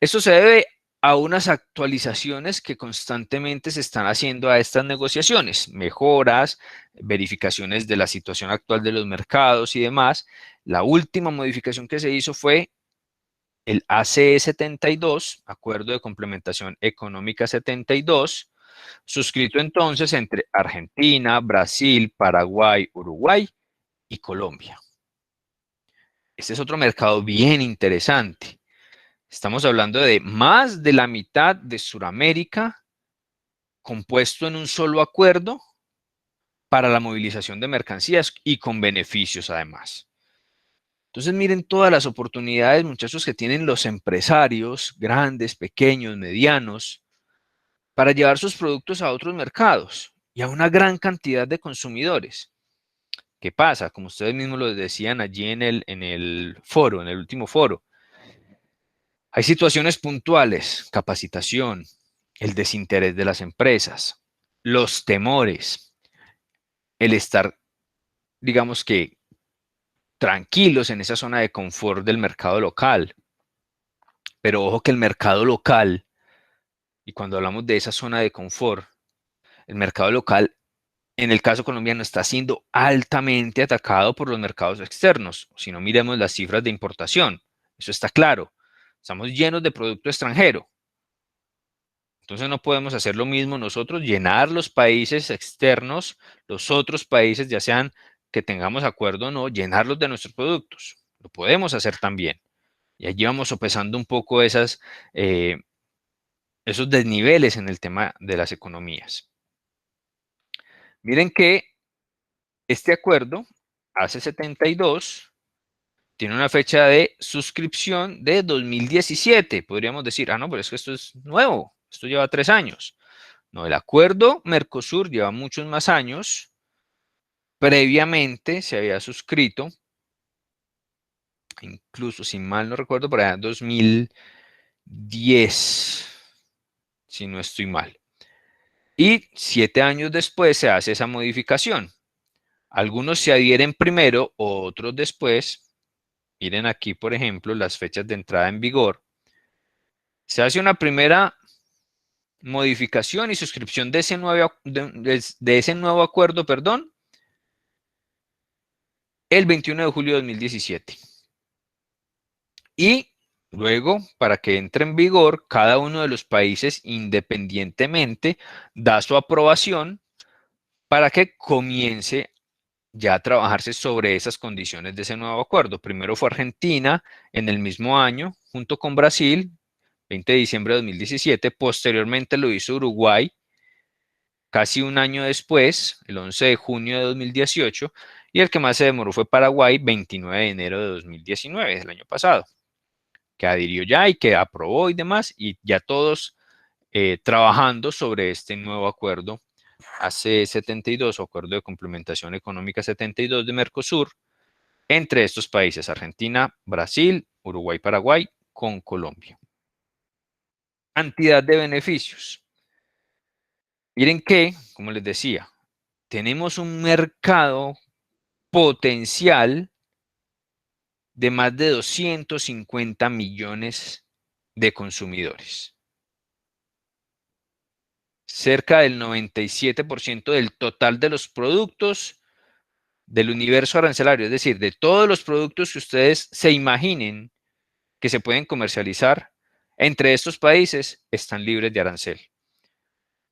Esto se debe a unas actualizaciones que constantemente se están haciendo a estas negociaciones, mejoras, verificaciones de la situación actual de los mercados y demás. La última modificación que se hizo fue el ACE 72, Acuerdo de Complementación Económica 72, suscrito entonces entre Argentina, Brasil, Paraguay, Uruguay y Colombia. Este es otro mercado bien interesante. Estamos hablando de más de la mitad de Sudamérica compuesto en un solo acuerdo para la movilización de mercancías y con beneficios además. Entonces miren todas las oportunidades, muchachos, que tienen los empresarios, grandes, pequeños, medianos, para llevar sus productos a otros mercados y a una gran cantidad de consumidores. ¿Qué pasa? Como ustedes mismos lo decían allí en el foro, en el último foro, hay situaciones puntuales, capacitación, el desinterés de las empresas, los temores, el estar, digamos que, tranquilos en esa zona de confort del mercado local. Pero ojo que el mercado local, y cuando hablamos de esa zona de confort, el mercado local, en el caso colombiano, está siendo altamente atacado por los mercados externos. Si no, miremos las cifras de importación. Eso está claro. Estamos llenos de producto extranjero. Entonces no podemos hacer lo mismo nosotros, llenar los países externos, los otros países, ya sean que tengamos acuerdo o no, llenarlos de nuestros productos. Lo podemos hacer también. Y allí vamos sopesando un poco esos desniveles en el tema de las economías. Miren que este acuerdo, ACE 72, tiene una fecha de suscripción de 2017. Podríamos decir, no, pero es que esto es nuevo, esto lleva 3 años. No, el acuerdo Mercosur lleva muchos más años. Previamente se había suscrito, incluso si mal no recuerdo, por allá en 2010, si no estoy mal. Y 7 años después se hace esa modificación. Algunos se adhieren primero, otros después. Miren aquí, por ejemplo, las fechas de entrada en vigor. Se hace una primera modificación y suscripción de ese nuevo acuerdo, perdón, el 21 de julio de 2017. Y luego, para que entre en vigor, cada uno de los países independientemente da su aprobación para que comience ya a trabajarse sobre esas condiciones de ese nuevo acuerdo. Primero fue Argentina en el mismo año, junto con Brasil, 20 de diciembre de 2017. Posteriormente lo hizo Uruguay, casi un año después, el 11 de junio de 2018. Y el que más se demoró fue Paraguay, 29 de enero de 2019, del año pasado, que adhirió ya y que aprobó y demás, y ya todos trabajando sobre este nuevo acuerdo ACE 72, o Acuerdo de Complementación Económica 72 de Mercosur, entre estos países, Argentina, Brasil, Uruguay, Paraguay, con Colombia. Cantidad de beneficios. Miren que, como les decía, tenemos un mercado potencial de más de 250 millones de consumidores. Cerca del 97% del total de los productos del universo arancelario, es decir, de todos los productos que ustedes se imaginen que se pueden comercializar entre estos países, están libres de arancel.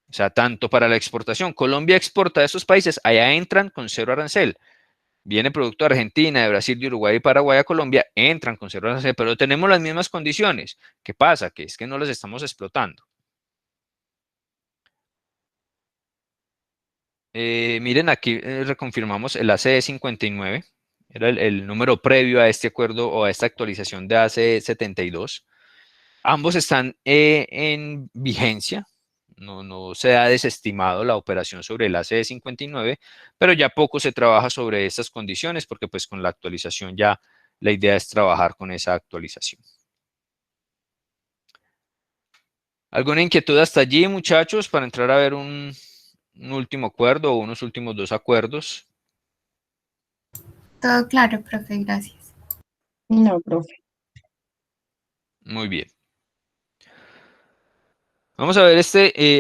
O sea, tanto para la exportación, Colombia exporta a estos países, allá entran con 0 arancel. Viene producto de Argentina, de Brasil, de Uruguay y Paraguay a Colombia, entran con 0 arancel, pero tenemos las mismas condiciones. ¿Qué pasa? Que es que no las estamos explotando. Miren, aquí reconfirmamos el ACE 59, era el número previo a este acuerdo o a esta actualización de ACE 72. Ambos están en vigencia, no se ha desestimado la operación sobre el ACE 59, pero ya poco se trabaja sobre estas condiciones porque pues con la actualización ya la idea es trabajar con esa actualización. ¿Alguna inquietud hasta allí, muchachos, para entrar a ver un último acuerdo o unos últimos 2 acuerdos? Todo claro, profe, gracias. No, profe. Muy bien. Vamos a ver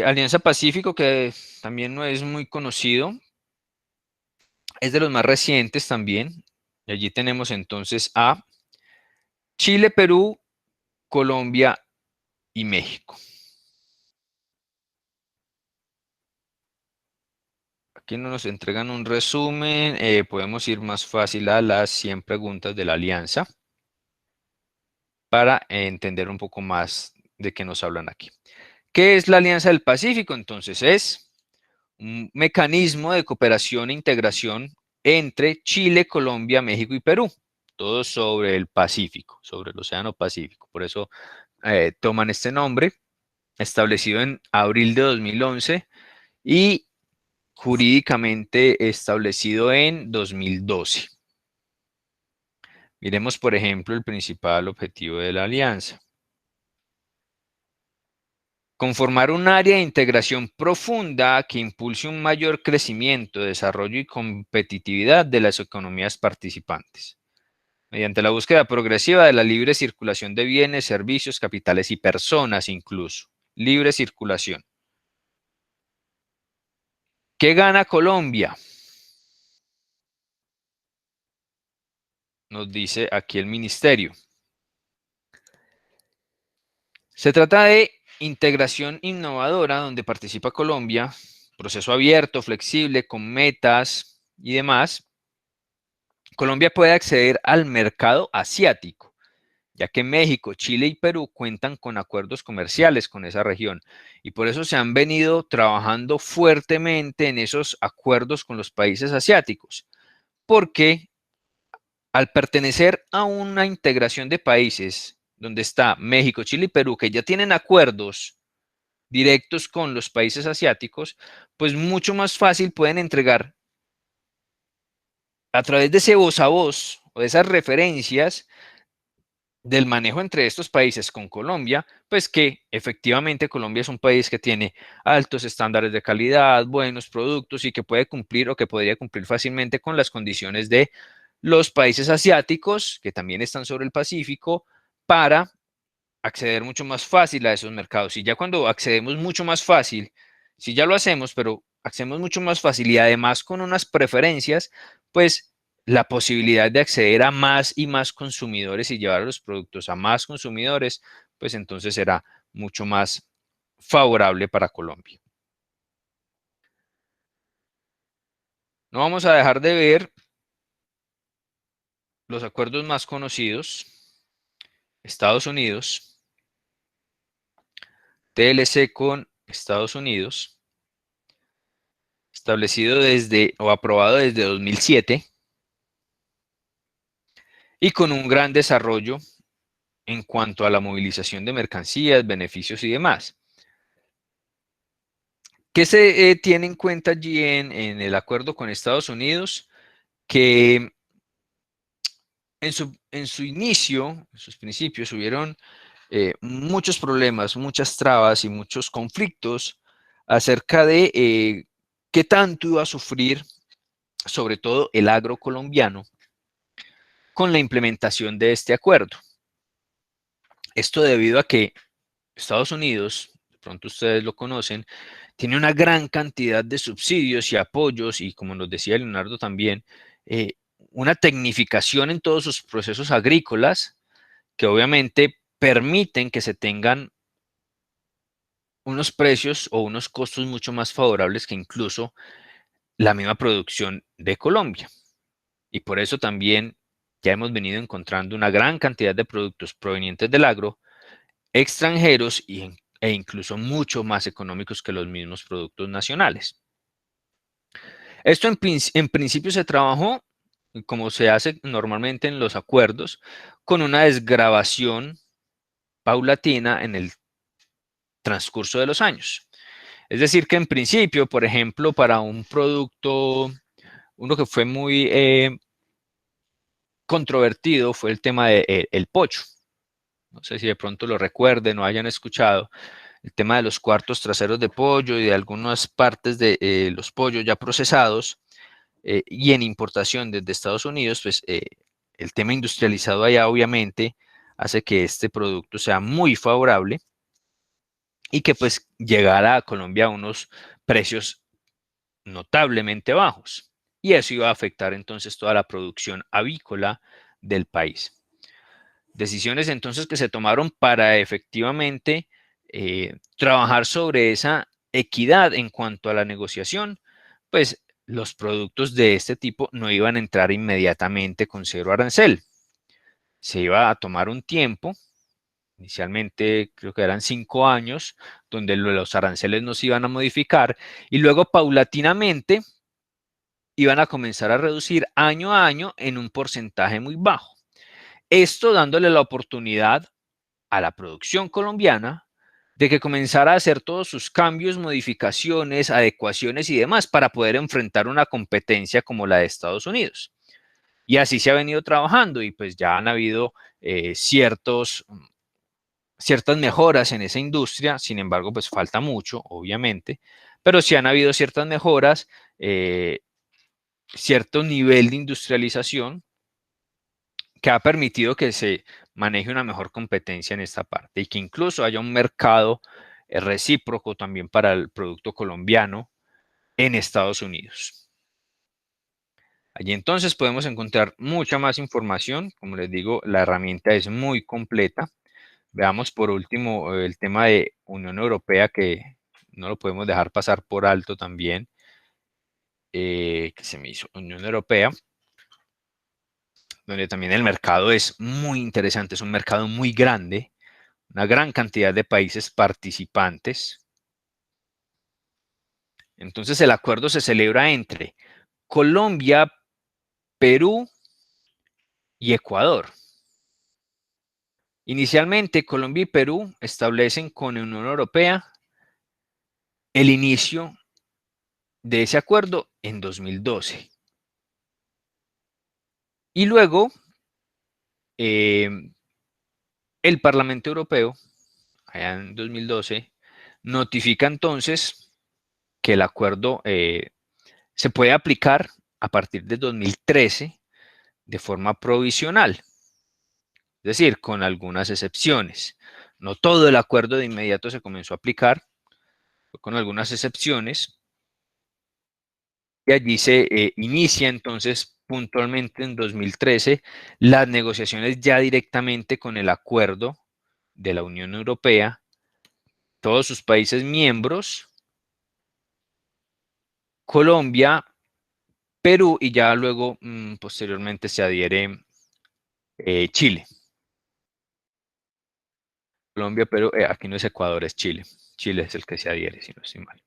Alianza Pacífico, que también no es muy conocido. Es de los más recientes también. Y allí tenemos entonces a Chile, Perú, Colombia y México. Aquí nos entregan un resumen. Podemos ir más fácil a las 100 preguntas de la alianza para entender un poco más de qué nos hablan aquí. ¿Qué es la Alianza del Pacífico? Entonces es un mecanismo de cooperación e integración entre Chile, Colombia, México y Perú. Todo sobre el Pacífico, sobre el Océano Pacífico. Por eso toman este nombre, establecido en abril de 2011 y jurídicamente establecido en 2012. Miremos, por ejemplo, el principal objetivo de la alianza. Conformar un área de integración profunda que impulse un mayor crecimiento, desarrollo y competitividad de las economías participantes, mediante la búsqueda progresiva de la libre circulación de bienes, servicios, capitales y personas incluso. Libre circulación. ¿Qué gana Colombia? Nos dice aquí el ministerio. Se trata de integración innovadora donde participa Colombia, proceso abierto, flexible, con metas y demás. Colombia puede acceder al mercado asiático, ya que México, Chile y Perú cuentan con acuerdos comerciales con esa región y por eso se han venido trabajando fuertemente en esos acuerdos con los países asiáticos, porque al pertenecer a una integración de países donde está México, Chile y Perú, que ya tienen acuerdos directos con los países asiáticos, pues mucho más fácil pueden entregar a través de ese voz a voz o de esas referencias del manejo entre estos países con Colombia, pues que efectivamente Colombia es un país que tiene altos estándares de calidad, buenos productos y que puede cumplir o que podría cumplir fácilmente con las condiciones de los países asiáticos, que también están sobre el Pacífico, para acceder mucho más fácil a esos mercados. Y ya cuando accedemos mucho más fácil, si ya lo hacemos, pero accedemos mucho más fácil y además con unas preferencias, pues la posibilidad de acceder a más y más consumidores y llevar los productos a más consumidores, pues entonces será mucho más favorable para Colombia. No vamos a dejar de ver los acuerdos más conocidos. Estados Unidos, TLC con Estados Unidos, establecido desde o aprobado desde 2007 y con un gran desarrollo en cuanto a la movilización de mercancías, beneficios y demás. ¿Qué se tiene en cuenta allí en el acuerdo con Estados Unidos? Que en su inicio, en sus principios, hubieron muchos problemas, muchas trabas y muchos conflictos acerca de qué tanto iba a sufrir, sobre todo el agro colombiano, con la implementación de este acuerdo. Esto debido a que Estados Unidos, de pronto ustedes lo conocen, tiene una gran cantidad de subsidios y apoyos y, como nos decía Leonardo también, una tecnificación en todos sus procesos agrícolas que obviamente permiten que se tengan unos precios o unos costos mucho más favorables que incluso la misma producción de Colombia. Y por eso también ya hemos venido encontrando una gran cantidad de productos provenientes del agro, extranjeros e incluso mucho más económicos que los mismos productos nacionales. Esto en principio se trabajó, como se hace normalmente en los acuerdos, con una desgravación paulatina en el transcurso de los años. Es decir, que en principio, por ejemplo, para un producto, uno que fue muy controvertido fue el tema del pollo. No sé si de pronto lo recuerden o hayan escuchado. El tema de los cuartos traseros de pollo y de algunas partes de los pollos ya procesados y en importación desde Estados Unidos, pues el tema industrializado allá obviamente hace que este producto sea muy favorable y que pues llegara a Colombia a unos precios notablemente bajos. Y eso iba a afectar entonces toda la producción avícola del país. Decisiones entonces que se tomaron para efectivamente trabajar sobre esa equidad en cuanto a la negociación, pues los productos de este tipo no iban a entrar inmediatamente con cero arancel. Se iba a tomar un tiempo, inicialmente creo que eran 5 años, donde los aranceles no se iban a modificar y luego paulatinamente iban a comenzar a reducir año a año en un porcentaje muy bajo. Esto dándole la oportunidad a la producción colombiana de que comenzara a hacer todos sus cambios, modificaciones, adecuaciones y demás para poder enfrentar una competencia como la de Estados Unidos. Y así se ha venido trabajando y pues ya han habido ciertas mejoras en esa industria. Sin embargo, pues falta mucho, obviamente, pero sí han habido ciertas mejoras, cierto nivel de industrialización que ha permitido que se maneje una mejor competencia en esta parte y que incluso haya un mercado recíproco también para el producto colombiano en Estados Unidos. Allí entonces podemos encontrar mucha más información. Como les digo, la herramienta es muy completa. Veamos por último el tema de Unión Europea, que no lo podemos dejar pasar por alto también, que se me hizo Unión Europea, donde también el mercado es muy interesante, es un mercado muy grande, una gran cantidad de países participantes. Entonces el acuerdo se celebra entre Colombia, Perú y Ecuador. Inicialmente, Colombia y Perú establecen con la Unión Europea el inicio de ese acuerdo en 2012. Y luego, el Parlamento Europeo, allá en 2012, notifica entonces que el acuerdo se puede aplicar a partir de 2013 de forma provisional, es decir, con algunas excepciones. No todo el acuerdo de inmediato se comenzó a aplicar, con algunas excepciones, y allí se inicia entonces puntualmente en 2013 las negociaciones ya directamente con el acuerdo de la Unión Europea, todos sus países miembros, Colombia, Perú y ya luego posteriormente se adhiere Chile. Colombia, Perú, aquí no es Ecuador, es Chile. Chile es el que se adhiere, si no estoy mal.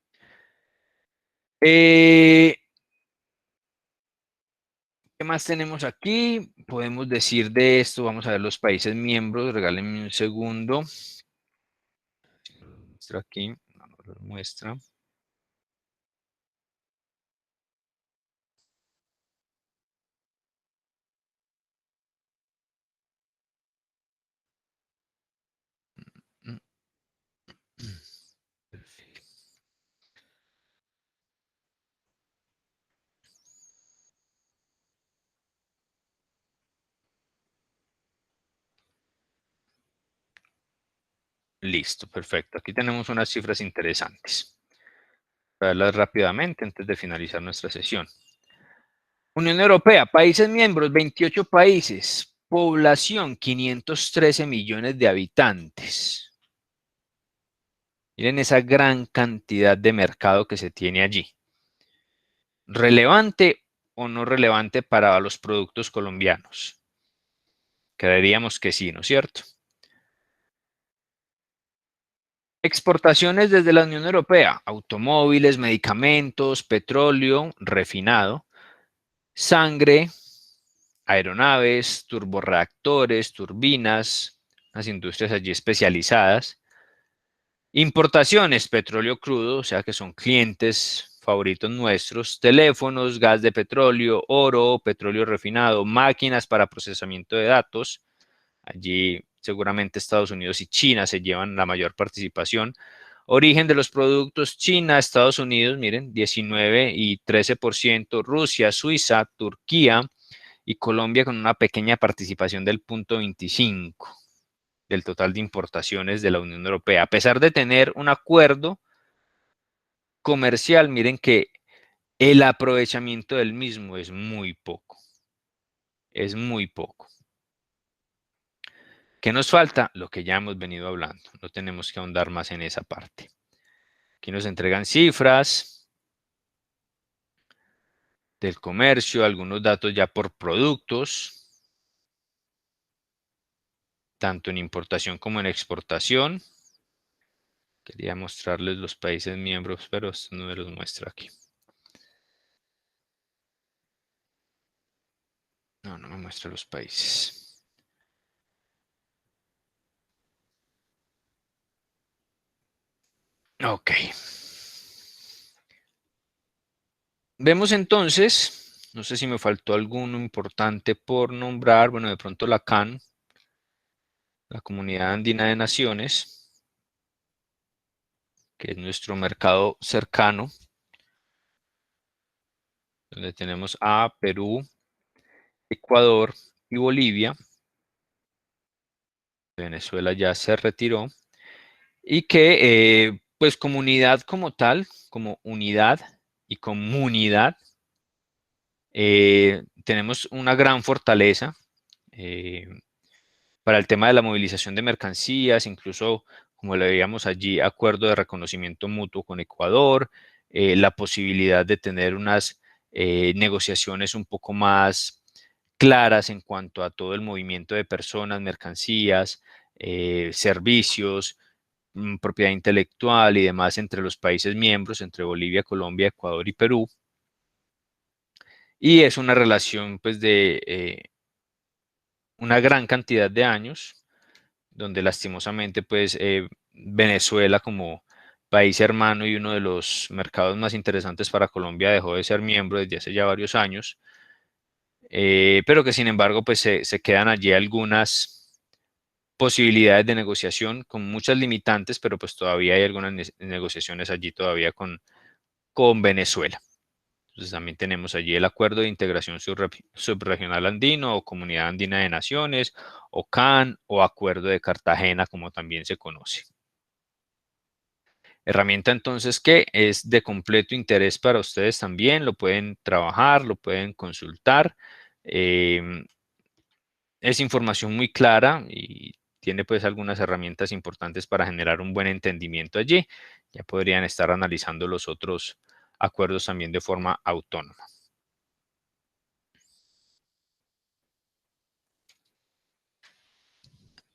¿Qué más tenemos aquí? Podemos decir de esto, vamos a ver los países miembros, regálenme un segundo. Muestra aquí, no lo muestra. Listo, perfecto. Aquí tenemos unas cifras interesantes. Voy a verlas rápidamente antes de finalizar nuestra sesión. Unión Europea, países miembros, 28 países, población, 513 millones de habitantes. Miren esa gran cantidad de mercado que se tiene allí. ¿Relevante o no relevante para los productos colombianos? Creeríamos que sí, ¿no es cierto? Exportaciones desde la Unión Europea, automóviles, medicamentos, petróleo refinado, sangre, aeronaves, turborreactores, turbinas, las industrias allí especializadas. Importaciones, petróleo crudo, o sea que son clientes favoritos nuestros, teléfonos, gas de petróleo, oro, petróleo refinado, máquinas para procesamiento de datos. Allí seguramente Estados Unidos y China se llevan la mayor participación. Origen de los productos, China, Estados Unidos, miren, 19 y 13%, Rusia, Suiza, Turquía y Colombia con una pequeña participación del 0.25. del total de importaciones de la Unión Europea. A pesar de tener un acuerdo comercial, miren que el aprovechamiento del mismo es muy poco. Es muy poco. ¿Qué nos falta? Lo que ya hemos venido hablando. No tenemos que ahondar más en esa parte. Aquí nos entregan cifras del comercio, algunos datos ya por productos, tanto en importación como en exportación. Quería mostrarles los países miembros, pero esto no me los muestra aquí. No, no me muestra los países. Ok. Vemos entonces, no sé si me faltó alguno importante por nombrar, bueno, de pronto la CAN, la Comunidad Andina de Naciones, que es nuestro mercado cercano, donde tenemos a Perú, Ecuador y Bolivia. Venezuela ya se retiró. Y que, pues, comunidad como tal, como unidad y comunidad, tenemos una gran fortaleza para el tema de la movilización de mercancías, incluso, como le veíamos allí, acuerdo de reconocimiento mutuo con Ecuador, la posibilidad de tener unas negociaciones un poco más claras en cuanto a todo el movimiento de personas, mercancías, servicios, propiedad intelectual y demás entre los países miembros, entre Bolivia, Colombia, Ecuador y Perú. Y es una relación, pues, de una gran cantidad de años, donde lastimosamente, pues, Venezuela como país hermano y uno de los mercados más interesantes para Colombia dejó de ser miembro desde hace ya varios años, pero que sin embargo, pues, se quedan allí algunas posibilidades de negociación con muchas limitantes, pero pues todavía hay algunas negociaciones allí todavía con Venezuela. Entonces también tenemos allí el Acuerdo de Integración Subregional Andino o Comunidad Andina de Naciones o CAN o Acuerdo de Cartagena, como también se conoce. Herramienta entonces que es de completo interés para ustedes también, lo pueden trabajar, lo pueden consultar. Es información muy clara y tiene pues algunas herramientas importantes para generar un buen entendimiento allí. Ya podrían estar analizando los otros acuerdos también de forma autónoma.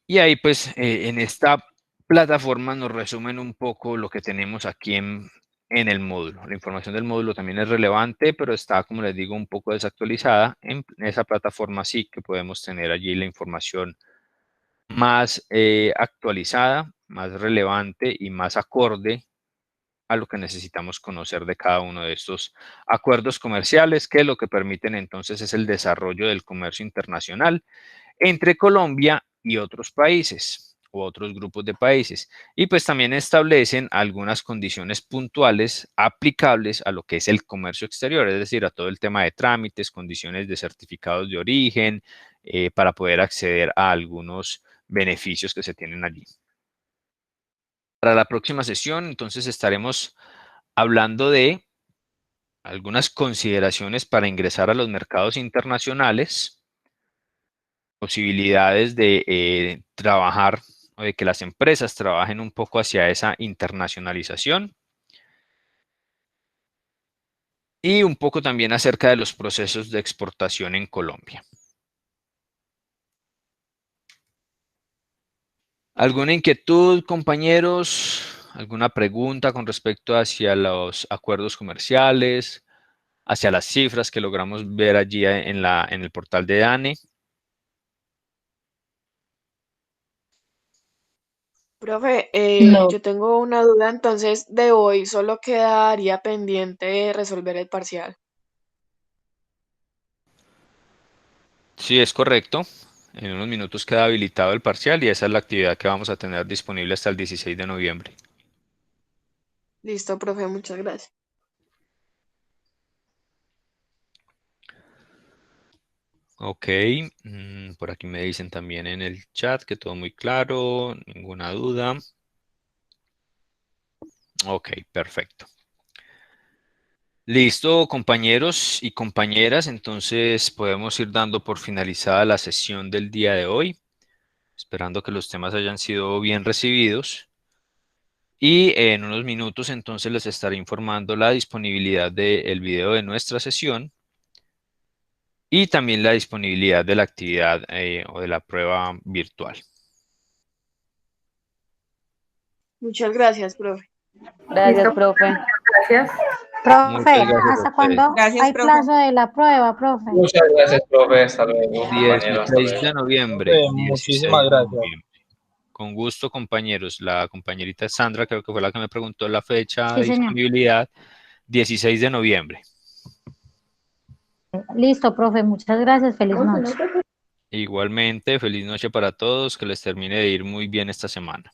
Y ahí pues en esta plataforma nos resumen un poco lo que tenemos aquí en el módulo. La información del módulo también es relevante, pero está, como les digo, un poco desactualizada. En esa plataforma sí que podemos tener allí la información más actualizada, más relevante y más acorde a lo que necesitamos conocer de cada uno de estos acuerdos comerciales, que lo que permiten entonces es el desarrollo del comercio internacional entre Colombia y otros países o otros grupos de países. Y pues también establecen algunas condiciones puntuales aplicables a lo que es el comercio exterior, es decir, a todo el tema de trámites, condiciones de certificados de origen, para poder acceder a algunos beneficios que se tienen allí. Para la próxima sesión, entonces, estaremos hablando de algunas consideraciones para ingresar a los mercados internacionales, posibilidades de trabajar o de que las empresas trabajen un poco hacia esa internacionalización y un poco también acerca de los procesos de exportación en Colombia. ¿Alguna inquietud, compañeros? ¿Alguna pregunta con respecto hacia los acuerdos comerciales, hacia las cifras que logramos ver allí en el portal de DANE? Profe, No, yo tengo una duda, entonces de hoy solo quedaría pendiente resolver el parcial. Sí, es correcto. En unos minutos queda habilitado el parcial y esa es la actividad que vamos a tener disponible hasta el 16 de noviembre. Listo, profe, muchas gracias. Ok, por aquí me dicen también en el chat que todo muy claro, ninguna duda. Ok, perfecto. Listo, compañeros y compañeras, entonces podemos ir dando por finalizada la sesión del día de hoy, esperando que los temas hayan sido bien recibidos. Y en unos minutos entonces les estaré informando la disponibilidad del video de nuestra sesión y también la disponibilidad de la actividad o de la prueba virtual. Muchas gracias, profe. Gracias, Listo. profe. Gracias. Muchas Profe, gracias a ¿hasta ustedes. cuándo Gracias, hay profe. plazo de la prueba, profe? Muchas gracias, profe. Hasta luego, compañero. Hasta 16 luego. de noviembre. Profe, 16 muchísimas de gracias. noviembre. Con gusto, compañeros. La compañerita Sandra creo que fue la que me preguntó la fecha de Sí, señor. disponibilidad. 16 de noviembre. Listo, profe, muchas gracias. Feliz noche. Igualmente, feliz noche para todos. Que les termine de ir muy bien esta semana.